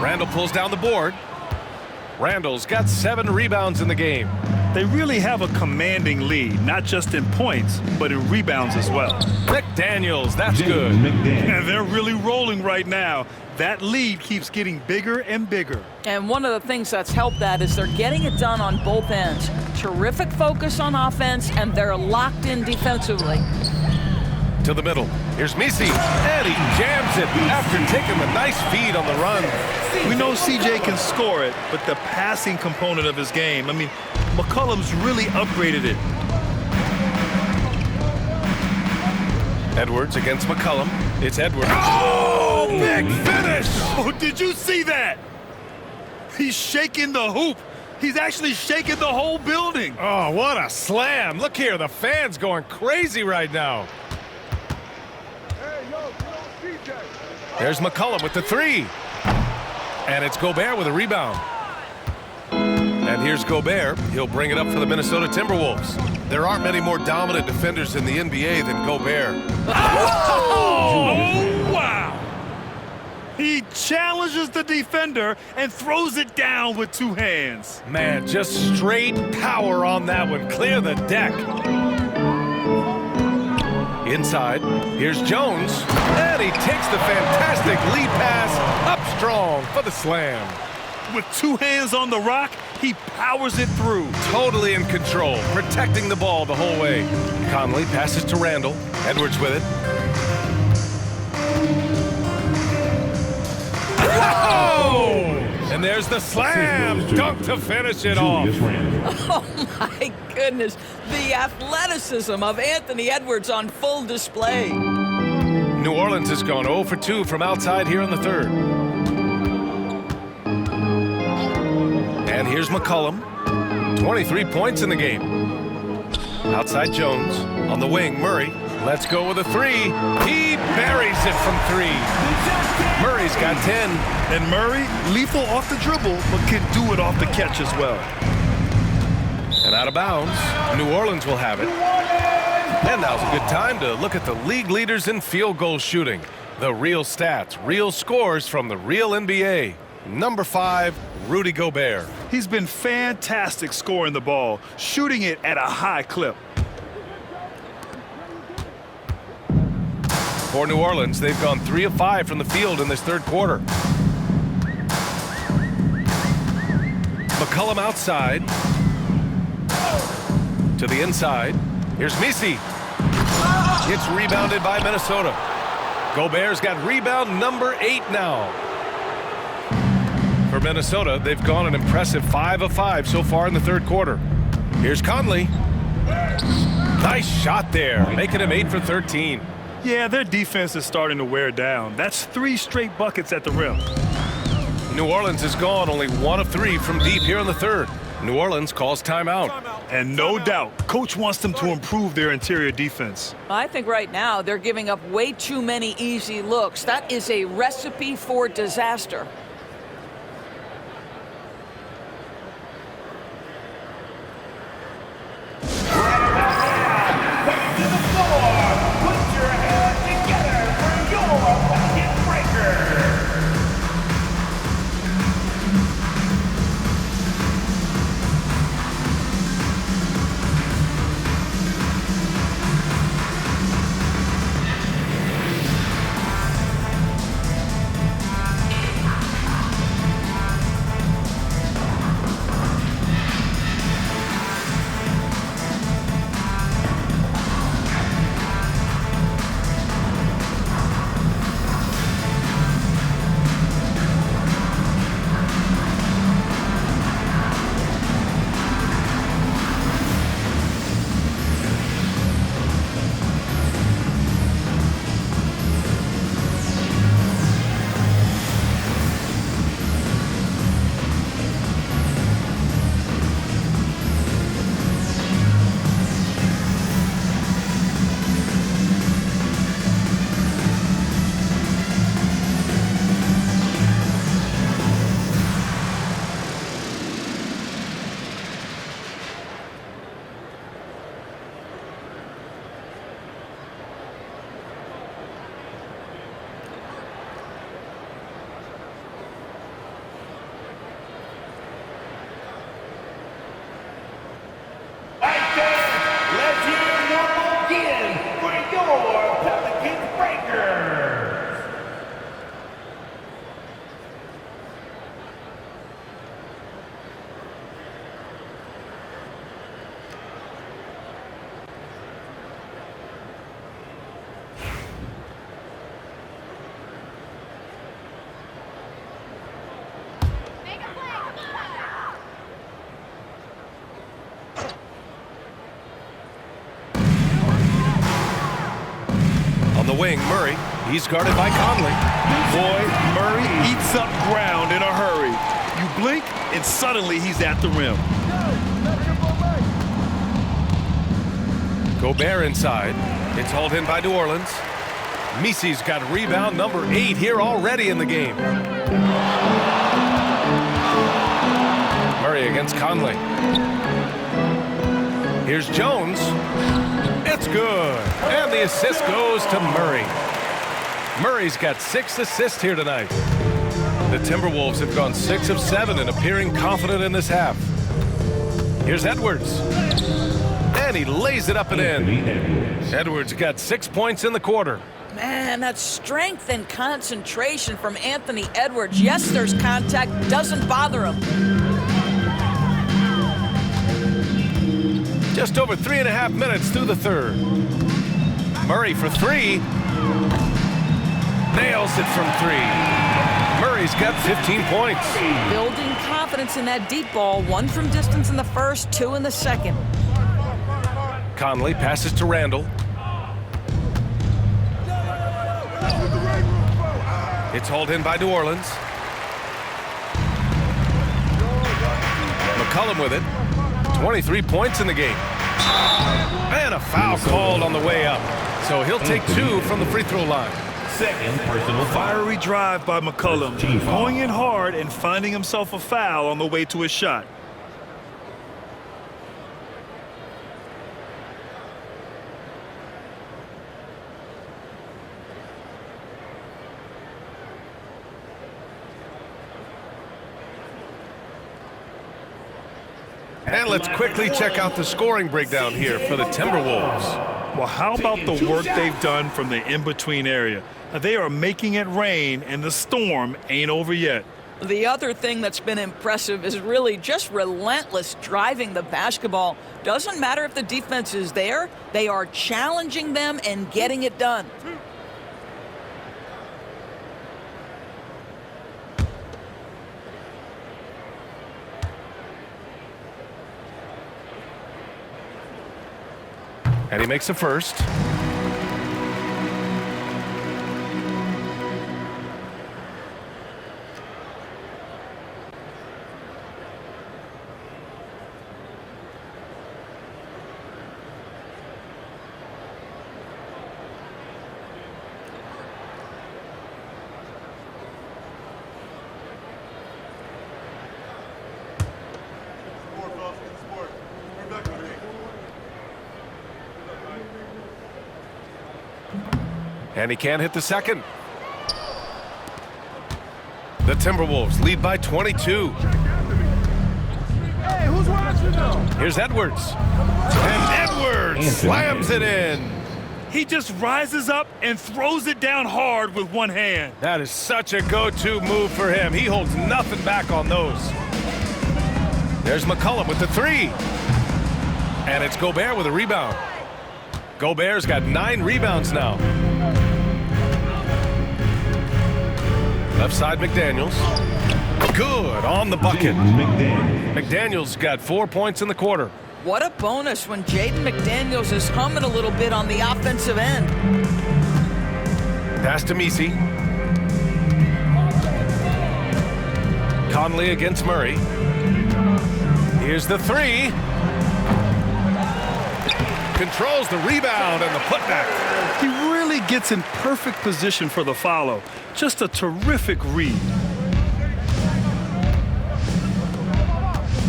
Randle pulls down the board. Randle's got 7 rebounds in the game. They really have a commanding lead, not just in points, but in rebounds as well. McDaniels, that's good. And they're really rolling right now. That lead keeps getting bigger and bigger. And one of the things that's helped that is they're getting it done on both ends. Terrific focus on offense, and they're locked in defensively. To the middle. Here's Misi, and he jams it after taking a nice feed on the run. We know CJ can score it, but the passing component of his game, I mean, McCollum's really upgraded it. Edwards against McCollum. It's Edwards. Oh, big finish! Oh, did you see that? He's shaking the hoop. He's actually shaking the whole building. Oh, what a slam. Look here, the fans going crazy right now. There's McCollum with the three. And it's Gobert with a rebound. And here's Gobert. He'll bring it up for the Minnesota Timberwolves. There aren't many more dominant defenders in the NBA than Gobert. Oh, wow! He He challenges the defender and throws it down with two hands. Man, just straight power on that one. Clear the deck. Inside, here's Jones, and he takes the fantastic lead pass up strong for the slam. With two hands on the rock, he powers it through. Totally in control, protecting the ball the whole way. Conley passes to Randle. Edwards with it. Oh! And there's the slam dunk to finish it off. Oh, my goodness. The athleticism of Anthony Edwards on full display. New Orleans has gone 0 for 2 from outside here in the third. And here's McCollum. 23 points in the game. Outside Jones. On the wing, Murray. Let's go with a three. He buries it from three. Murray's got 10. And Murray, lethal off the dribble, but can do it off the catch as well. And out of bounds, New Orleans will have it. And now's a good time to look at the league leaders in field goal shooting. The real stats, real scores from the real NBA. Number 5, Rudy Gobert. He's been fantastic scoring the ball, shooting it at a high clip. For New Orleans, they've gone 3 of 5 from the field in this third quarter. McCollum outside. To the inside. Here's Misi. It's rebounded by Minnesota. Gobert's got rebound number 8 now. For Minnesota, they've gone an impressive 5 of 5 so far in the third quarter. Here's Conley. Nice shot there, making him 8 for 13. Yeah, their defense is starting to wear down. That's 3 straight buckets at the rim. New Orleans has gone only 1 of 3 from deep here in the third. New Orleans calls timeout. And no doubt, coach wants them to improve their interior defense. I think right now they're giving up way too many easy looks. That is a recipe for disaster. Let's hear it one more again for your Pelicans Breakers. On the wing, Murray. He's guarded by Conley. Boy, Murray eats up ground in a hurry. You blink, and suddenly he's at the rim. Gobert inside. It's hauled in by New Orleans. Misi's got rebound number 8 here already in the game. Murray against Conley. Here's Jones. It's good. And the assist goes to Murray. Murray's got 6 assists here tonight. The Timberwolves have gone 6 of 7 and appearing confident in this half. Here's Edwards. And he lays it up and in. Edwards got 6 points in the quarter. Man, that's strength and concentration from Anthony Edwards. Yes, there's contact, doesn't bother him. Just over 3.5 minutes through the third. Murray for 3. Nails it from 3. Murray's got 15 points. Building confidence in that deep ball. 1 from distance in the first, 2 in the second. Conley passes to Randle. It's hauled in by New Orleans. McCollum with it. 23 points in the game. And a foul called on the way up. So he'll take 2 from the free throw line. Second personal foul. Fiery drive by McCollum, going in hard and finding himself a foul on the way to his shot. And let's quickly check out the scoring breakdown here for the Timberwolves. Well, how about the work they've done from the in-between area? They are making it rain, and the storm ain't over yet. The other thing that's been impressive is really just relentless driving the basketball. Doesn't matter if the defense is there, they are challenging them and getting it done. And he makes a first. And he can't hit the second. The Timberwolves lead by 22. Hey, who's watching though? Here's Edwards. And Edwards slams it in. He just rises up and throws it down hard with one hand. That is such a go-to move for him. He holds nothing back on those. There's McCollum with the 3. And it's Gobert with a rebound. Gobert's got 9 rebounds now. Left side, McDaniels. Good on the bucket. McDaniels got 4 points in the quarter. What a bonus when Jaden McDaniels is humming a little bit on the offensive end. Pass to Messi. Conley against Murray. Here's the 3. Controls the rebound and the putback. He really gets in perfect position for the follow. Just a terrific read.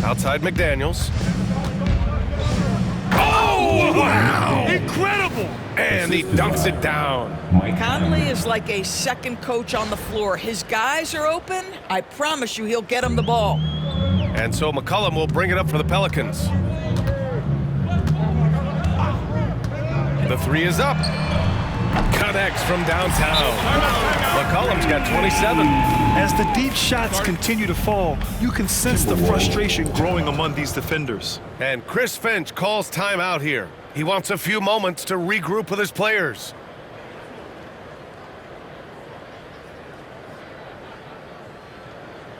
Outside McDaniels. Oh, wow! Incredible! And he dunks it down. Conley is like a second coach on the floor. His guys are open. I promise you he'll get them the ball. And so McCollum will bring it up for the Pelicans. The 3 is up. Connects from downtown. McCollum's got 27. As the deep shots continue to fall, you can sense the frustration growing among these defenders. And Chris Finch calls timeout here. He wants a few moments to regroup with his players.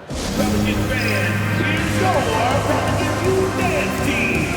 Pelicans fans, here's your Pelicans U dance team.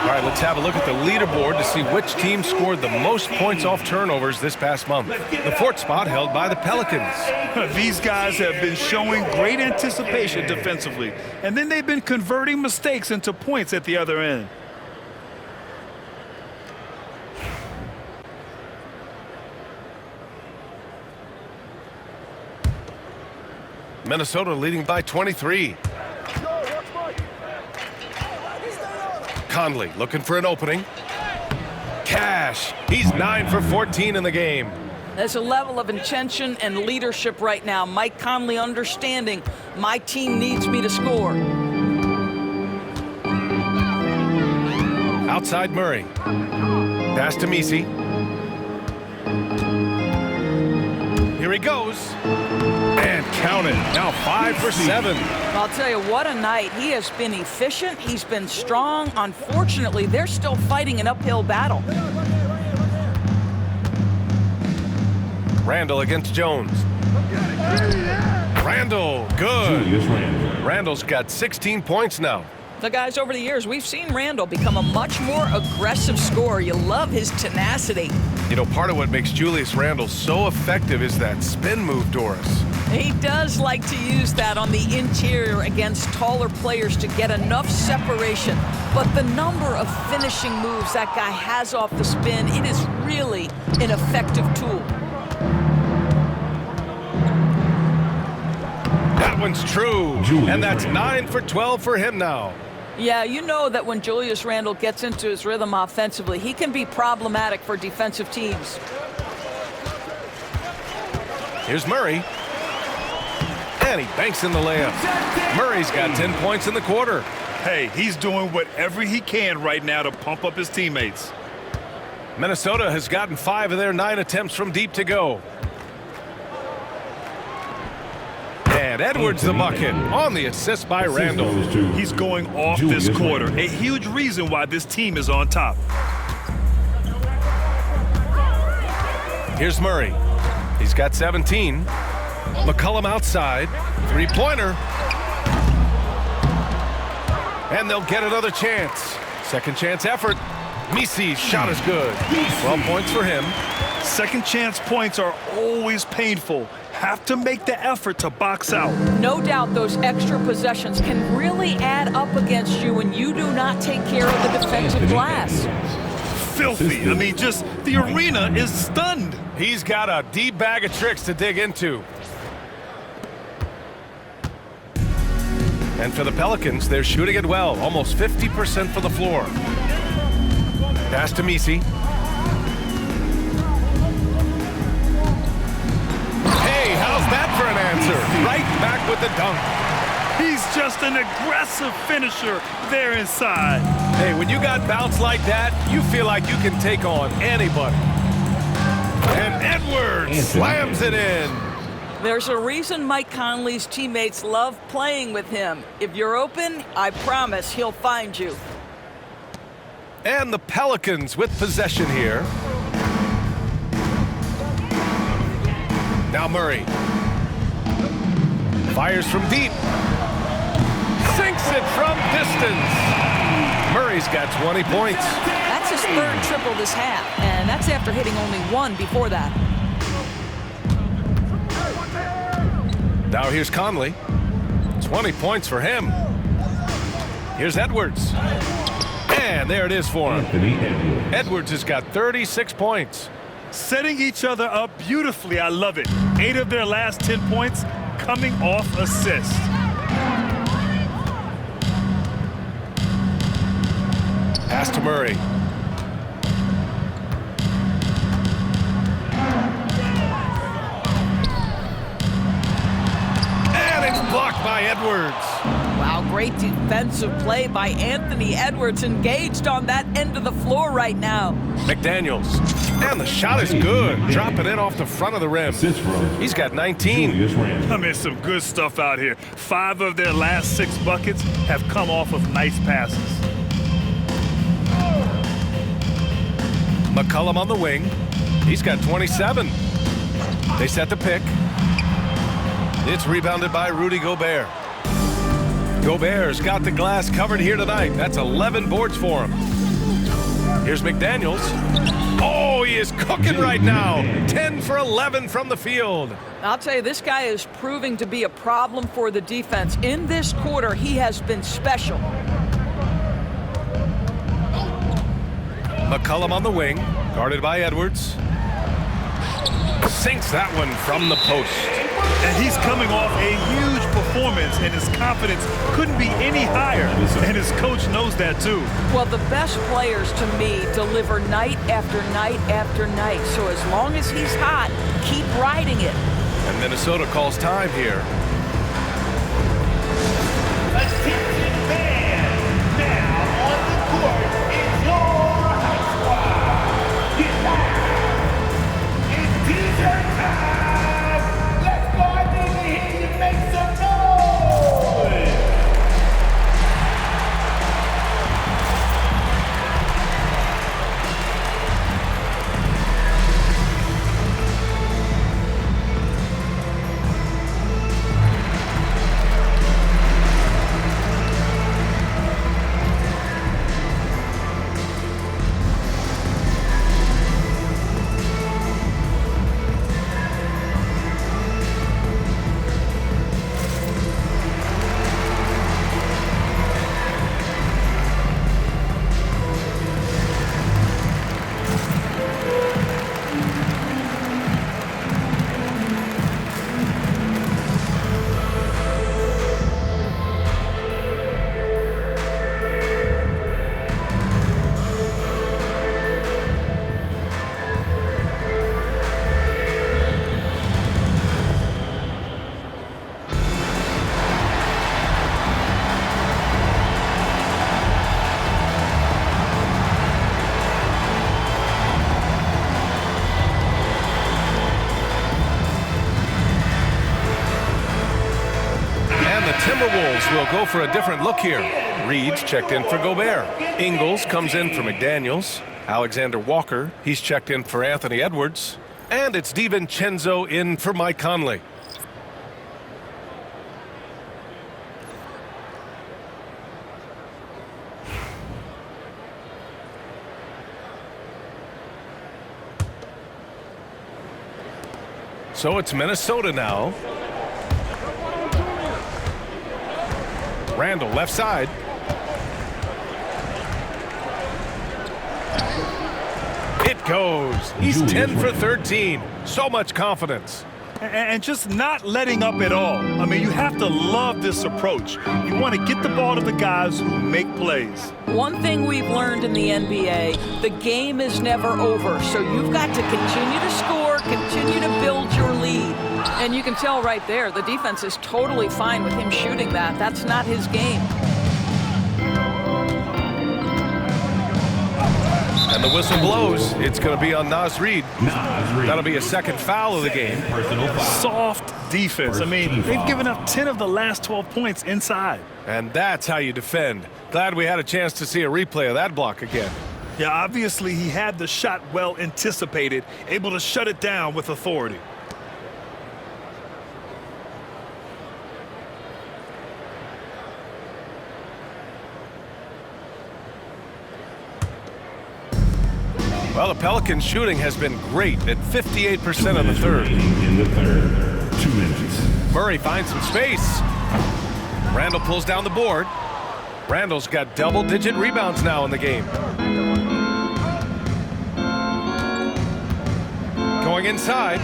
All right, let's have a look at the leaderboard to see which team scored the most points off turnovers this past month. The fourth spot held by the Pelicans. These guys have been showing great anticipation defensively, and then they've been converting mistakes into points at the other end. Minnesota leading by 23. Conley looking for an opening. Cash. He's 9 for 14 in the game. There's a level of intention and leadership right now. Mike Conley understanding my team needs me to score. Outside Murray. Pass to Misi. Here he goes. And count it. Now 5 for 7. I'll tell you, what a night. He has been efficient. He's been strong. Unfortunately, they're still fighting an uphill battle. Randle against Jones. Randle, good. Julius Randle. Randle's got 16 points now. The guys, over the years, we've seen Randle become a much more aggressive scorer. You love his tenacity. You know, part of what makes Julius Randle so effective is that spin move, Doris. He does like to use that on the interior against taller players to get enough separation. But the number of finishing moves that guy has off the spin, it is really an effective tool. That one's true. Julius And that's Randle. 9 for 12 for him now. Yeah, you know that when Julius Randle gets into his rhythm offensively, he can be problematic for defensive teams. Here's Murray. And he banks in the layup. Murray's got 10 points in the quarter. Hey, he's doing whatever he can right now to pump up his teammates. Minnesota has gotten 5 of their 9 attempts from deep to go. And Edwards the bucket on the assist by Randle. He's going off this quarter. A huge reason why this team is on top. Here's Murray. He's got 17. McCollum outside. Three-pointer. And they'll get another chance. Second chance effort. Misi's shot is good. 12 points for him. Second chance points are always painful. Have to make the effort to box out. No doubt those extra possessions can really add up against you when you do not take care of the defensive glass. Filthy. I mean, just the arena is stunned. He's got a deep bag of tricks to dig into. And for the Pelicans, they're shooting it well, almost 50% for the floor. Pass to Misi. Hey, how's that for an answer? Right back with the dunk. He's just an aggressive finisher there inside. Hey, when you got bounce like that, you feel like you can take on anybody. And Edwards slams it in. There's a reason Mike Conley's teammates love playing with him. If you're open, I promise he'll find you. And the Pelicans with possession here. Now Murray. Fires from deep. Sinks it from distance. Murray's got 20 points. That's his third triple this half, and that's after hitting only one before that. Now here's Conley. 20 points for him. Here's Edwards. And there it is for him. Edwards has got 36 points. Setting each other up beautifully. I love it. 8 of their last 10 points coming off assists. Pass to Murray. And it's blocked by Edwards. Wow, great defensive play by Anthony Edwards, engaged on that end of the floor right now. McDaniels. And the shot is good. Dropping it off the front of the rim. He's got 19. I mean, some good stuff out here. 5 of their last 6 buckets have come off of nice passes. McCollum on the wing. He's got 27. They set the pick. It's rebounded by Rudy Gobert. Gobert's got the glass covered here tonight. That's 11 boards for him. Here's McDaniels. Oh, he is cooking right now. 10 for 11 from the field. I'll tell you, this guy is proving to be a problem for the defense. In this quarter, he has been special. McCollum on the wing, guarded by Edwards. Sinks that one from the post. And he's coming off a huge performance, and his confidence couldn't be any higher. And his coach knows that, too. Well, the best players, to me, deliver night after night after night. So as long as he's hot, keep riding it. And Minnesota calls time here. Attention fans, now on the court is your high squad. Get back. It's t-shirt time. Let's go. I need to hear you make some noise. Timberwolves will go for a different look here. Reed's checked in for Gobert. Ingles comes in for McDaniels. Alexander Walker, he's checked in for Anthony Edwards. And it's DiVincenzo in for Mike Conley. So it's Minnesota now. Randle left side. It goes. He's 10 for 13. So much confidence. And just not letting up at all. I mean, you have to love this approach. You want to get the ball to the guys who make plays. One thing we've learned in the NBA, the game is never over. So you've got to continue to score, continue to build your lead. And you can tell right there, the defense is totally fine with him shooting that. That's not his game. And the whistle blows. It's going to be on Naz Reid. That'll be a second foul of the game. Soft defense. I mean, they've given up 10 of the last 12 points inside. And that's how you defend. Glad we had a chance to see a replay of that block again. Yeah, obviously he had the shot well anticipated, able to shut it down with authority. Well, the Pelicans shooting has been great at 58% in the third. In the third, 2 minutes. Murray finds some space. Randle pulls down the board. Randle's got double-digit rebounds now in the game. Going inside,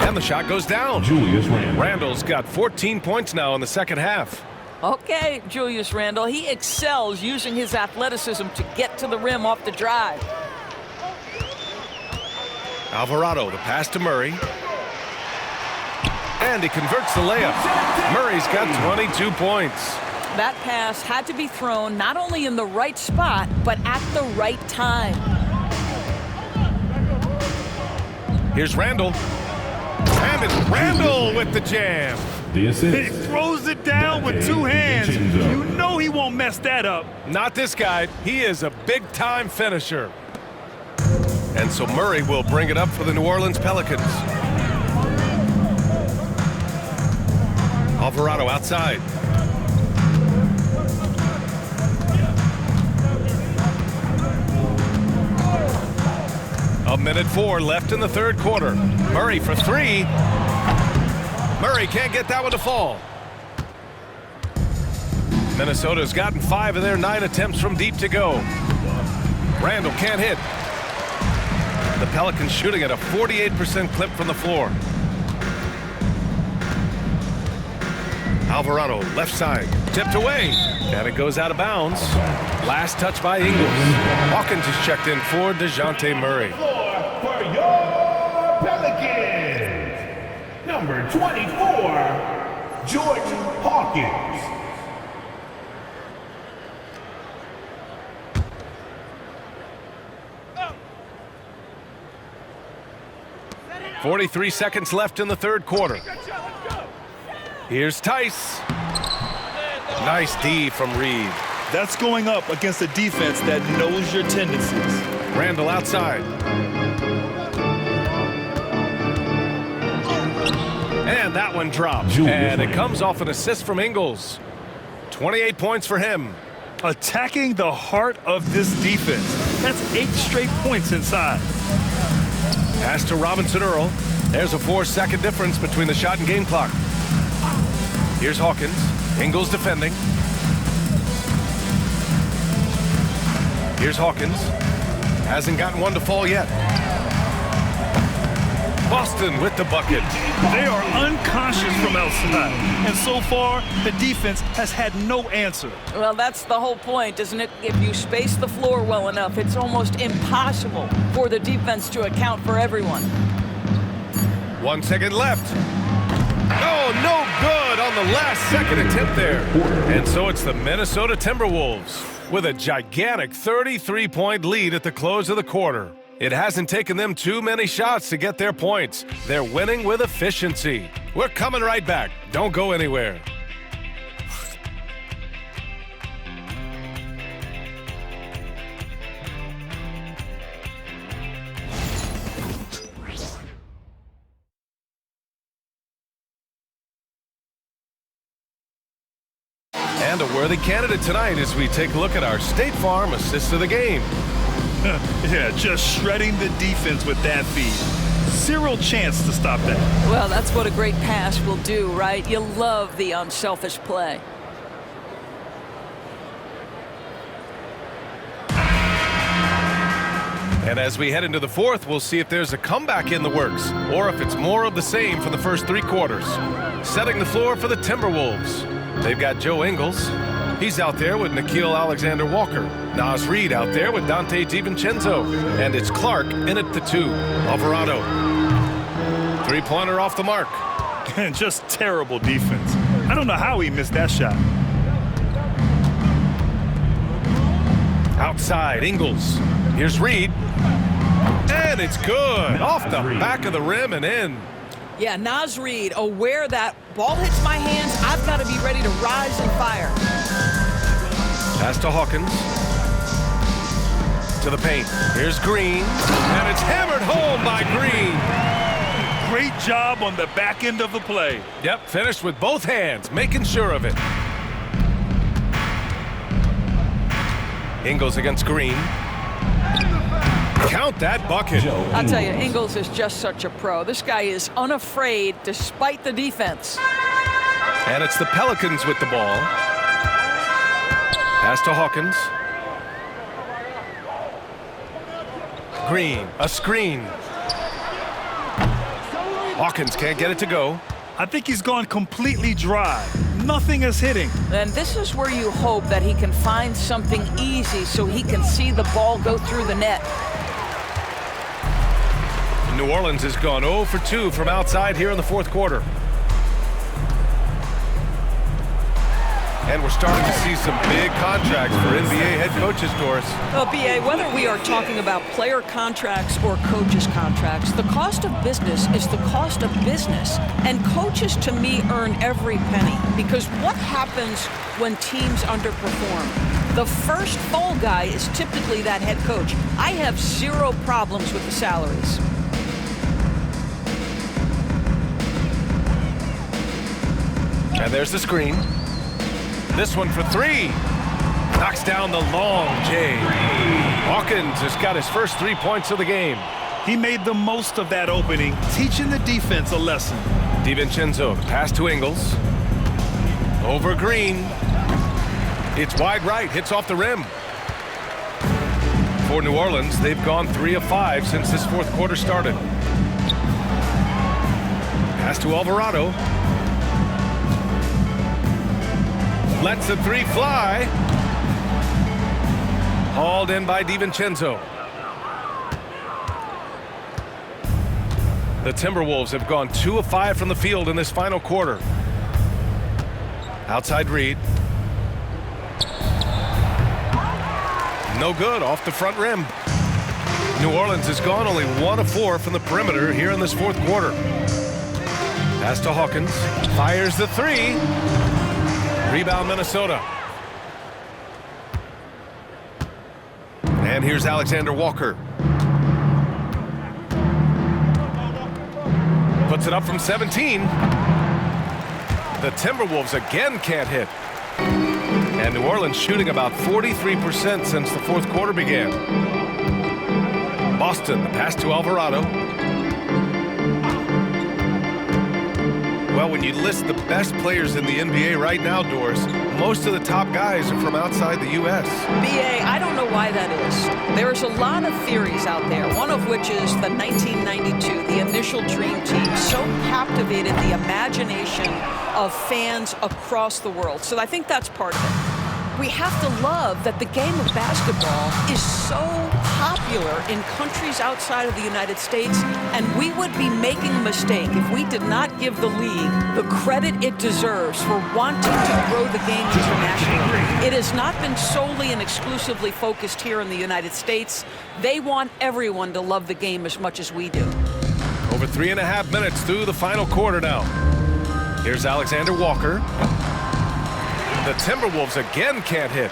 and the shot goes down. Julius Randle. Randle's got 14 points now in the second half. Okay, Julius Randle, he excels using his athleticism to get to the rim off the drive. Alvarado, the pass to Murray. And he converts the layup. Murray's got 22 points. That pass had to be thrown not only in the right spot, but at the right time. Here's Randle. And it's Randle with the jam. The assist. He throws it down with 2 hands. You know he won't mess that up. Not this guy. He is a big-time finisher. And so Murray will bring it up for the New Orleans Pelicans. Alvarado outside. 1:04 left in the third quarter. Murray for three. Murray can't get that one to fall. Minnesota's gotten 5 of their 9 attempts from deep to go. Randle can't hit. The Pelicans shooting at a 48% clip from the floor. Alvarado, left side, tipped away, and it goes out of bounds. Last touch by Ingles. Hawkins is checked in for DeJounte Murray. For your Pelicans, number 24, Jordan Hawkins. 43 seconds left in the third quarter. Here's Tice. Nice D from Reed. That's going up against a defense that knows your tendencies. Randle outside. And that one drops. And it comes off an assist from Ingles. 28 points for him. Attacking the heart of this defense. That's 8 straight points inside. Pass to Robinson Earl. There's a 4-second difference between the shot and game clock. Here's Hawkins. Ingles defending. Here's Hawkins. Hasn't gotten one to fall yet. Boston with the bucket. They are unconscious from outside. And so far, the defense has had no answer. Well, that's the whole point, isn't it? If you space the floor well enough, it's almost impossible for the defense to account for everyone. 1 second left. Oh, no good on the last second attempt there. And so it's the Minnesota Timberwolves with a gigantic 33-point lead at the close of the quarter. It hasn't taken them too many shots to get their points. They're winning with efficiency. We're coming right back. Don't go anywhere. And a worthy candidate tonight as we take a look at our State Farm assist of the game. Yeah, just shredding the defense with that feed. Zero chance to stop that. Well, that's what a great pass will do, right? You love the unselfish play. And as we head into the fourth, we'll see if there's a comeback in the works or if it's more of the same for the first 3 quarters. Setting the floor for the Timberwolves. They've got Joe Ingles. He's out there with Nickeil Alexander-Walker. Naz Reid out there with Dante DiVincenzo. And it's Clark in at the 2. Alvarado. 3-pointer off the mark. And just terrible defense. I don't know how he missed that shot. Outside, Ingles. Here's Reid. And it's good. Off the back of the rim and in. Yeah, Naz Reid, aware that ball hits my hands, I've got to be ready to rise and fire. Pass to Hawkins. To the paint. Here's Green. And it's hammered home by Green. Great job on the back end of the play. Yep, finished with both hands, making sure of it. Ingles against Green. Count that bucket. I'll tell you, Ingles is just such a pro. This guy is unafraid despite the defense. And it's the Pelicans with the ball. Pass to Hawkins. Green, a screen. Hawkins can't get it to go. I think he's gone completely dry. Nothing is hitting. And this is where you hope that he can find something easy so he can see the ball go through the net. New Orleans has gone 0 for 2 from outside here in the fourth quarter. And we're starting to see some big contracts for NBA head coaches, Doris. Well, B.A., whether we are talking about player contracts or coaches' contracts, the cost of business is the cost of business. And coaches, to me, earn every penny. Because what happens when teams underperform? The first fall guy is typically that head coach. I have 0 problems with the salaries. And there's the screen. This one for 3. Knocks down the long J. Hawkins has got his first 3 points of the game. He made the most of that opening, teaching the defense a lesson. DiVincenzo, pass to Ingles. Over Green. It's wide right, hits off the rim. For New Orleans, they've gone 3 of 5 since this fourth quarter started. Pass to Alvarado. Lets the three fly. Hauled in by DiVincenzo. The Timberwolves have gone 2 of 5 from the field in this final quarter. Outside Reed. No good, off the front rim. New Orleans has gone only 1 of 4 from the perimeter here in this fourth quarter. Pass to Hawkins. Fires the three. Rebound Minnesota. And here's Alexander Walker. Puts it up from 17. The Timberwolves again can't hit. And New Orleans shooting about 43% since the fourth quarter began. Boston, the pass to Alvarado. Well, when you list the best players in the NBA right now, Doris, most of the top guys are from outside the U.S. B.A., I don't know why that is. There's a lot of theories out there, one of which is the 1992, the initial Dream Team, so captivated the imagination of fans across the world. So I think that's part of it. We have to love that the game of basketball is so popular in countries outside of the United States, and we would be making a mistake if we did not give the league the credit it deserves for wanting to grow the game internationally. It has not been solely and exclusively focused here in the United States. They want everyone to love the game as much as we do. Over 3.5 minutes through the final quarter now. Here's Alexander Walker. The Timberwolves again can't hit.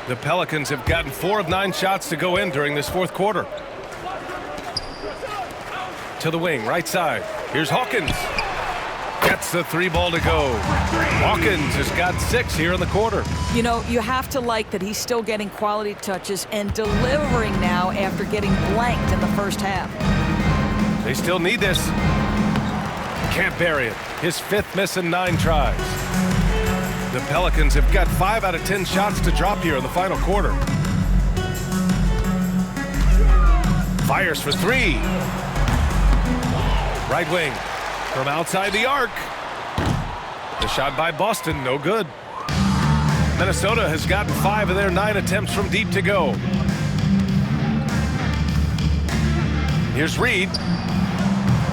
The Pelicans have gotten 4 of 9 shots to go in during this fourth quarter. To the wing, right side. Here's Hawkins. Gets the 3 ball to go. Hawkins has got 6 here in the quarter. You know, you have to like that he's still getting quality touches and delivering now after getting blanked in the first half. They still need this. Can't bury it. His 5th miss in 9 tries. The Pelicans have got 5 out of 10 shots to drop here in the final quarter. Fires for 3. Right wing from outside the arc. The shot by Boston, no good. Minnesota has gotten 5 of their 9 attempts from deep to go. Here's Reed.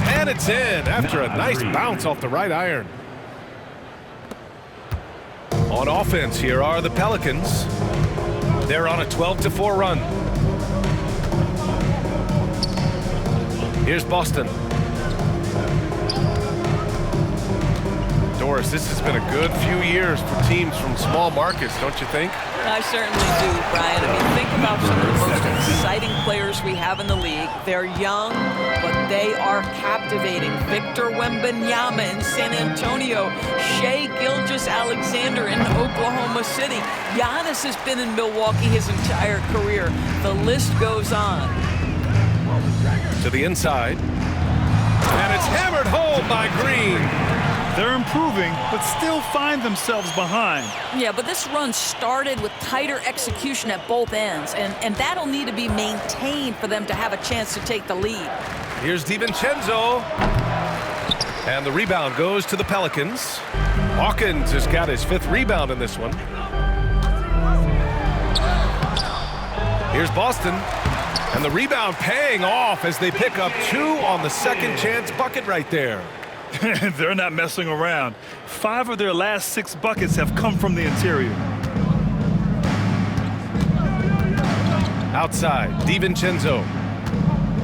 And it's in after a nice bounce off the right iron. On offense, here are the Pelicans. They're on a 12-4 run. Here's Boston. Doris, this has been a good few years for teams from small markets, don't you think? I certainly do, Brian. I mean, think about some of the most exciting players we have in the league. They're young, but they are captivating. Victor Wembanyama in San Antonio. Shai Gilgeous-Alexander in Oklahoma City. Giannis has been in Milwaukee his entire career. The list goes on. To the inside. And it's hammered home by Green. They're improving, but still find themselves behind. Yeah, but this run started with tighter execution at both ends, and that'll need to be maintained for them to have a chance to take the lead. Here's DiVincenzo. And the rebound goes to the Pelicans. Hawkins has got his 5th rebound in this one. Here's Boston. And the rebound paying off as they pick up 2 on the second chance bucket right there. They're not messing around. 5 of their last 6 buckets have come from the interior. Outside, DiVincenzo.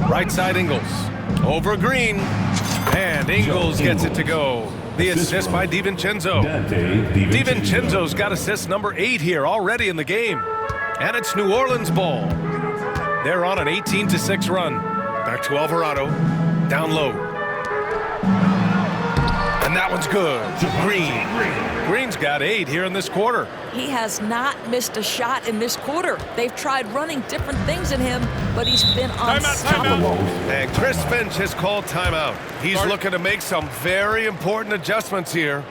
Right side, Ingles. Over Green. And Ingles gets it to go. The assist by DiVincenzo. DiVincenzo's got assist number 8 here already in the game. And it's New Orleans ball. They're on an 18-6 run. Back to Alvarado. Down low. And And that one's good. Green's got 8 here in this quarter. He has not missed a shot in this quarter. They've tried running different things in him, but he's been unstoppable. And Chris Finch has called timeout. He's looking to make some very important adjustments here.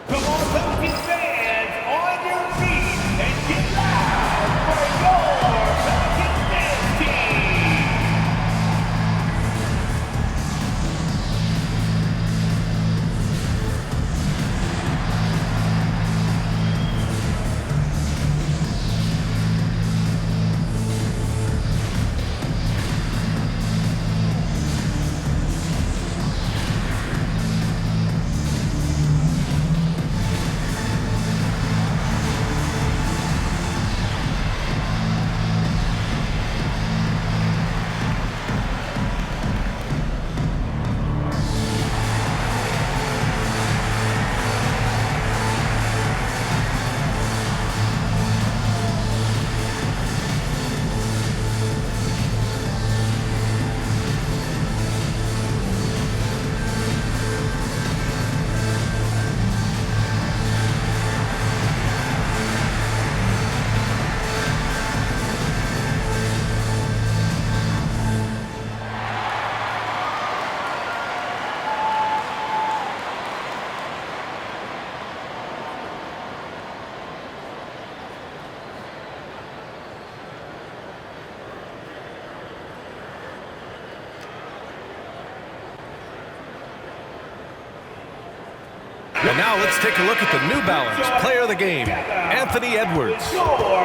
Come on, Pelicans fans, on your feet and get loud for your Pelicans dance team. And now let's take a look at the New Balance player of the game, Anthony Edwards.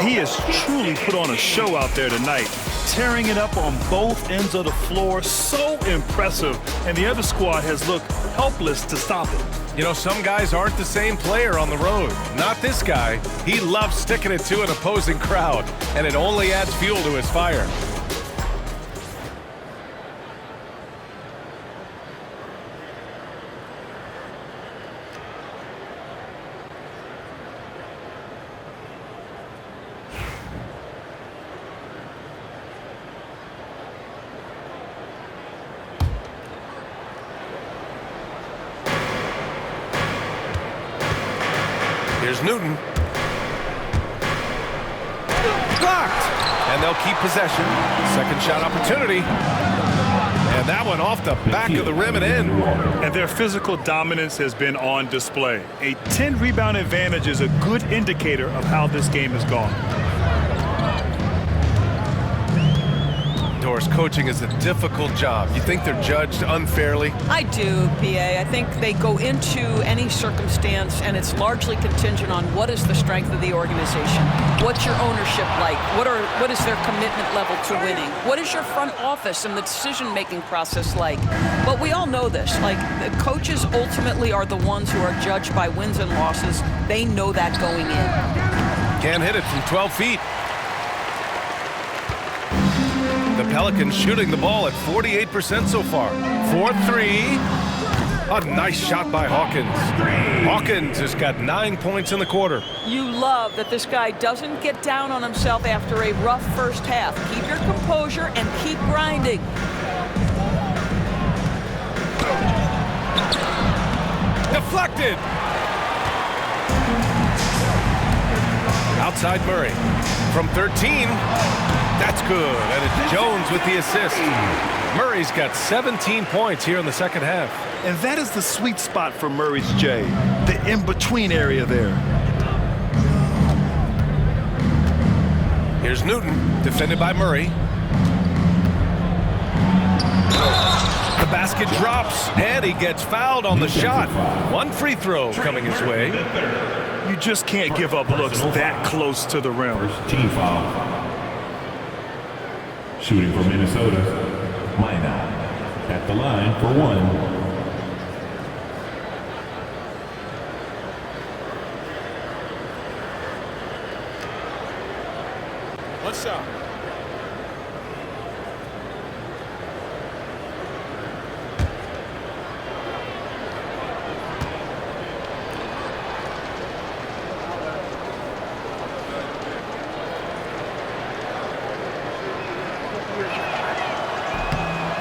He has truly put on a show out there tonight, tearing it up on both ends of the floor. So impressive, and the other squad has looked helpless to stop him. You know, some guys aren't the same player on the road. Not this guy. He loves sticking it to an opposing crowd, and it only adds fuel to his fire. Here's Newton. Blocked! And they'll keep possession. Second shot opportunity. And that one off the back of the rim and in. And their physical dominance has been on display. A 10-rebound advantage is a good indicator of how this game has gone. Doris, coaching is a difficult job. You think they're judged unfairly? I do, PA. I think they go into any circumstance, and it's largely contingent on what is the strength of the organization. What's your ownership like? What is their commitment level to winning? What is your front office and the decision-making process like? But we all know this. Like, the coaches ultimately are the ones who are judged by wins and losses. They know that going in. Can't hit it from 12 feet. The Pelicans shooting the ball at 48% so far. 4-3. A nice shot by Hawkins. Hawkins has got 9 points in the quarter. You love that this guy doesn't get down on himself after a rough first half. Keep your composure and keep grinding. Deflected. Outside Murray. From 13. That's good. And it's Jones with the assist. Murray's got 17 points here in the second half. And that is the sweet spot for Murray's J, the in-between area there. Here's Newton, defended by Murray. The basket drops, and he gets fouled on the shot. One free throw coming his way. You just can't give up looks that close to the rim. First team foul. Shooting for Minnesota, Minot at the line for one. One shot.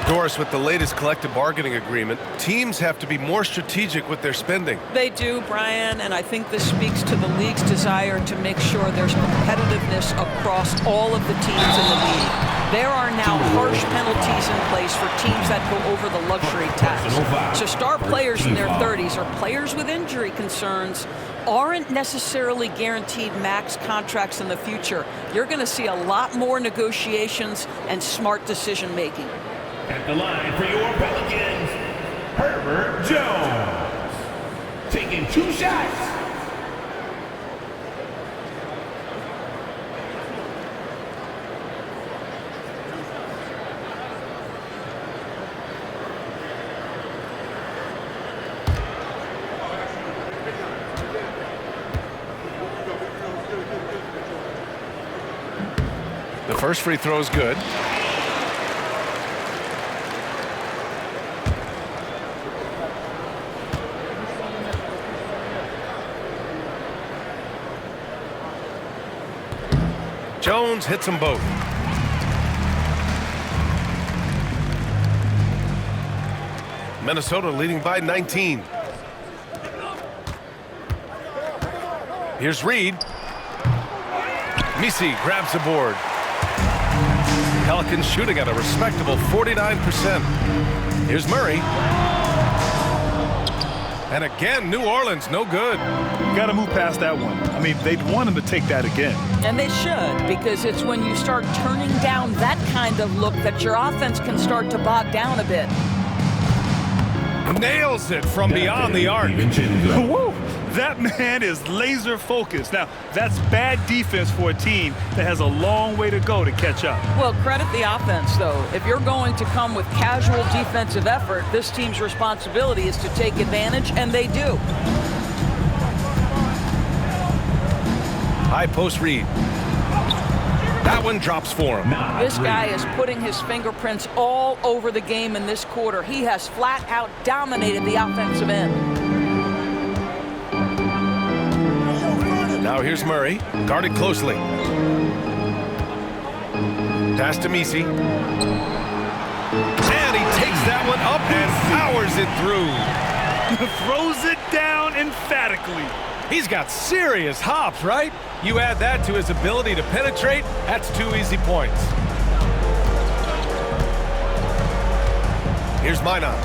Doris, with the latest collective bargaining agreement, teams have to be more strategic with their spending. They do, Brian, and I think this speaks to the league's desire to make sure there's competitiveness across all of the teams in the league. There are now harsh penalties in place for teams that go over the luxury tax. So star players in their 30s or players with injury concerns aren't necessarily guaranteed max contracts in the future. You're going to see a lot more negotiations and smart decision-making. At the line for your Pelicans, Herbert Jones. Taking 2 shots. The first free throw is good. Jones hits them both. Minnesota leading by 19. Here's Reed. Misi grabs the board. Pelicans shooting at a respectable 49%. Here's Murray. And again, New Orleans, no good. You got to move past that one. I mean, they'd want him to take that again. And they should, because it's when you start turning down that kind of look that your offense can start to bog down a bit. Nails it from beyond the arc. Woo! That man is laser focused. Now, that's bad defense for a team that has a long way to go to catch up. Well, credit the offense, though. If you're going to come with casual defensive effort, this team's responsibility is to take advantage, and they do. High post Reed. That one drops for him. This guy is putting his fingerprints all over the game in this quarter. He has flat out dominated the offensive end. Now here's Murray, guarded closely. Pass to Misi. And he takes that one up and powers it through. Throws it down emphatically. He's got serious hops, right? You add that to his ability to penetrate, that's 2 easy points. Here's Minot.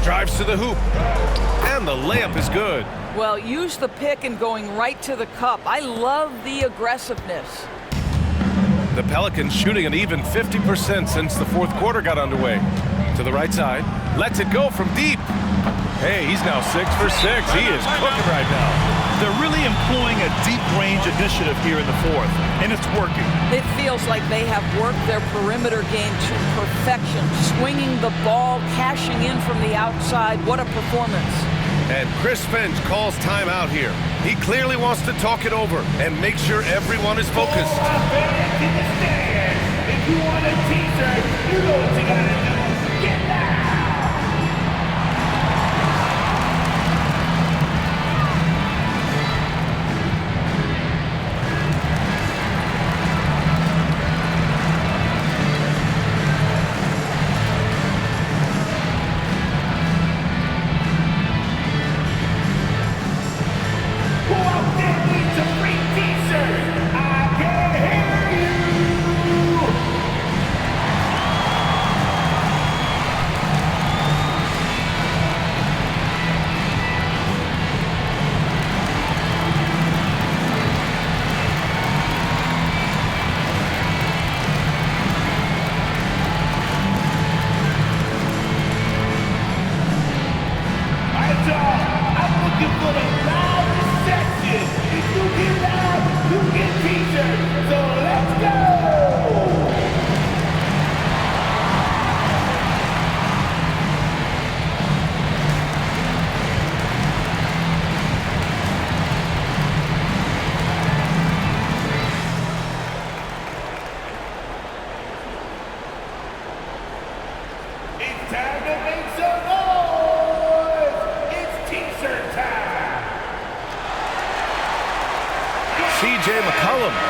Drives to the hoop. And the layup is good. Well, use the pick and going right to the cup. I love the aggressiveness. The Pelicans shooting an even 50% since the fourth quarter got underway. To the right side. Lets it go from deep. Hey, he's now 6 for 6. He is cooking right now. They're really employing a deep range initiative here in the fourth, and it's working. It feels like they have worked their perimeter game to perfection, swinging the ball, cashing in from the outside. What a performance. And Chris Finch calls timeout here. He clearly wants to talk it over and make sure everyone is focused. If you want a t-shirt, you know what you gotta do. Get down!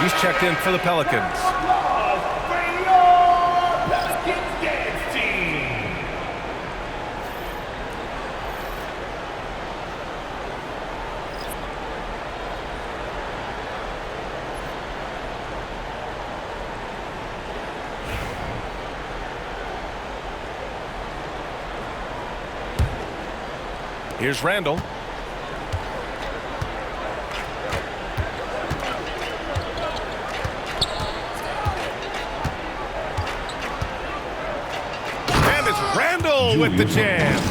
He's checked in for the Pelicans. Applause for your Pelicans Here's Randle. And it's Randle with the jam.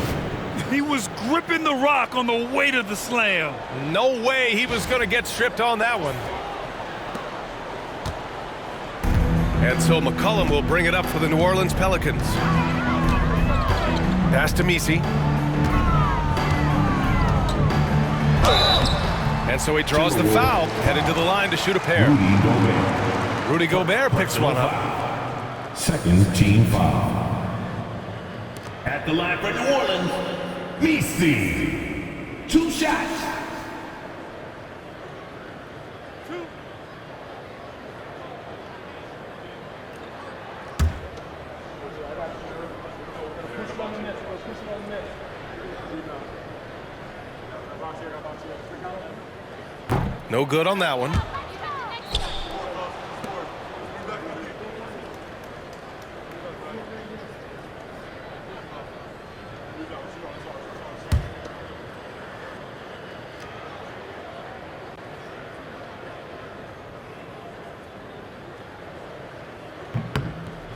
He was gripping the rock on the weight of the slam. No way he was going to get stripped on that one. And so McCollum will bring it up for the New Orleans Pelicans. Pass to Messi. And so he draws the foul, headed to the line to shoot a pair. Rudy Gobert picks one up. Second team foul. At the line for New Orleans, Messi. 2 shots. No good on that one.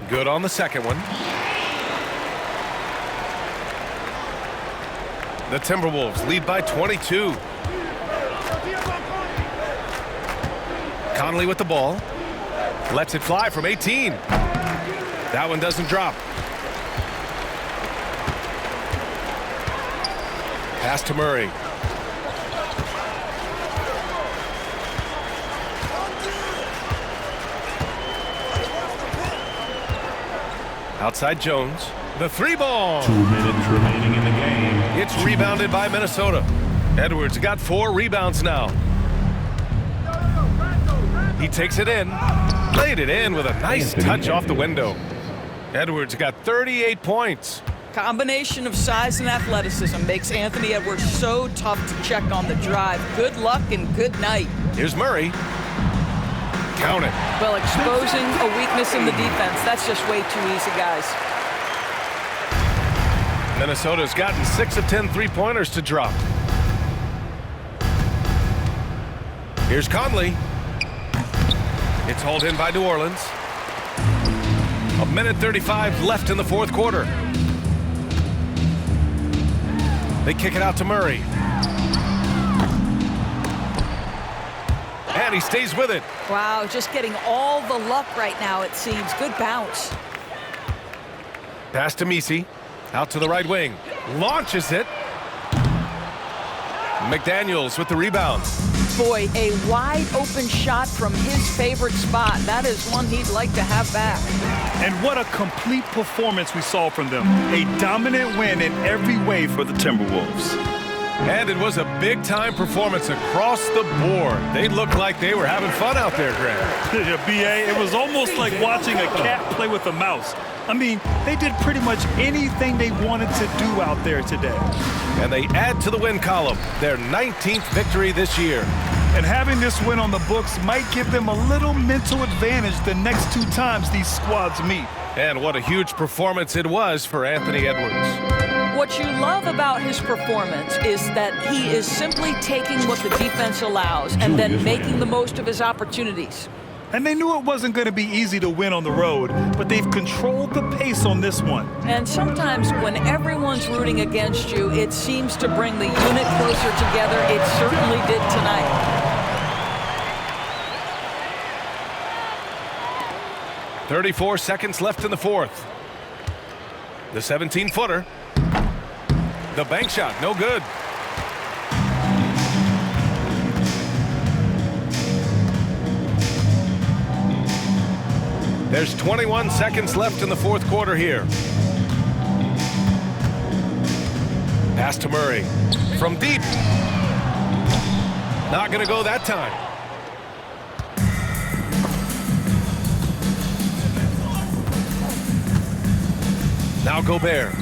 Good on the second one. The Timberwolves lead by 22. Conley with the ball. Lets it fly from 18. That one doesn't drop. Pass to Murray. Outside Jones. The 3-ball. 2 minutes remaining in the game. It's rebounded by Minnesota. Edwards got 4 rebounds now. He takes it in. Laid it in with a nice touch off the window. Edwards got 38 points. Combination of size and athleticism makes Anthony Edwards so tough to check on the drive. Good luck and good night. Here's Murray. Count it. Well, exposing a weakness in the defense, that's just way too easy, guys. Minnesota's gotten 6 of 10 3-pointers to drop. Here's Conley. It's hauled in by New Orleans. 1:35 left in the fourth quarter. They kick it out to Murray. And he stays with it. Wow, just getting all the luck right now, it seems. Good bounce. Pass to Messi. Out to the right wing. Launches it. McDaniels with the rebound. Boy, a wide open shot from his favorite spot. That is one he'd like to have back. And what a complete performance we saw from them. A dominant win in every way for the Timberwolves. And it was a big-time performance across the board. They looked like they were having fun out there, Grant. Yeah, B.A., it was almost like watching a cat play with a mouse. I mean, they did pretty much anything they wanted to do out there today. And they add to the win column, their 19th victory this year. And having this win on the books might give them a little mental advantage the next 2 times these squads meet. And what a huge performance it was for Anthony Edwards. What you love about his performance is that he is simply taking what the defense allows and then making the most of his opportunities. And they knew it wasn't going to be easy to win on the road, but they've controlled the pace on this one. And sometimes when everyone's rooting against you, it seems to bring the unit closer together. It certainly did tonight. 34 seconds left in the fourth. The 17-footer. The bank shot, no good. There's 21 seconds left in the fourth quarter here. Pass to Murray. From deep. Not going to go that time. Now Gobert.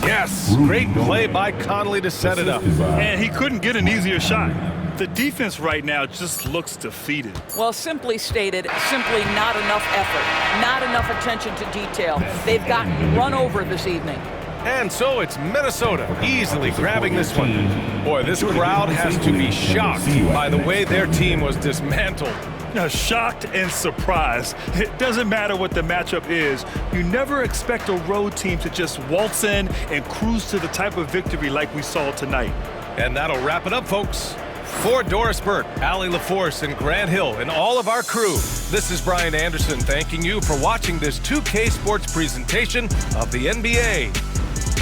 Yes, great play by Conley to set it up. And he couldn't get an easier shot. The defense right now just looks defeated. Well, simply stated, simply not enough effort, not enough attention to detail. They've gotten run over this evening. And so it's Minnesota easily grabbing this one. Boy, this crowd has to be shocked by the way their team was dismantled. Now, shocked and surprised. It doesn't matter what the matchup is. You never expect a road team to just waltz in and cruise to the type of victory like we saw tonight. And that'll wrap it up, folks. For Doris Burt, Allie LaForce, and Grant Hill, and all of our crew, this is Brian Anderson thanking you for watching this 2K Sports presentation of the NBA.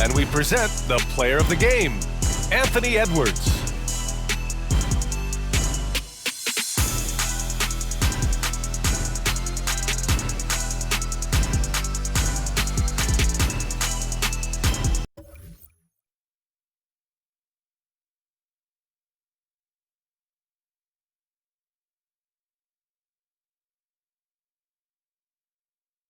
And we present the player of the game, Anthony Edwards.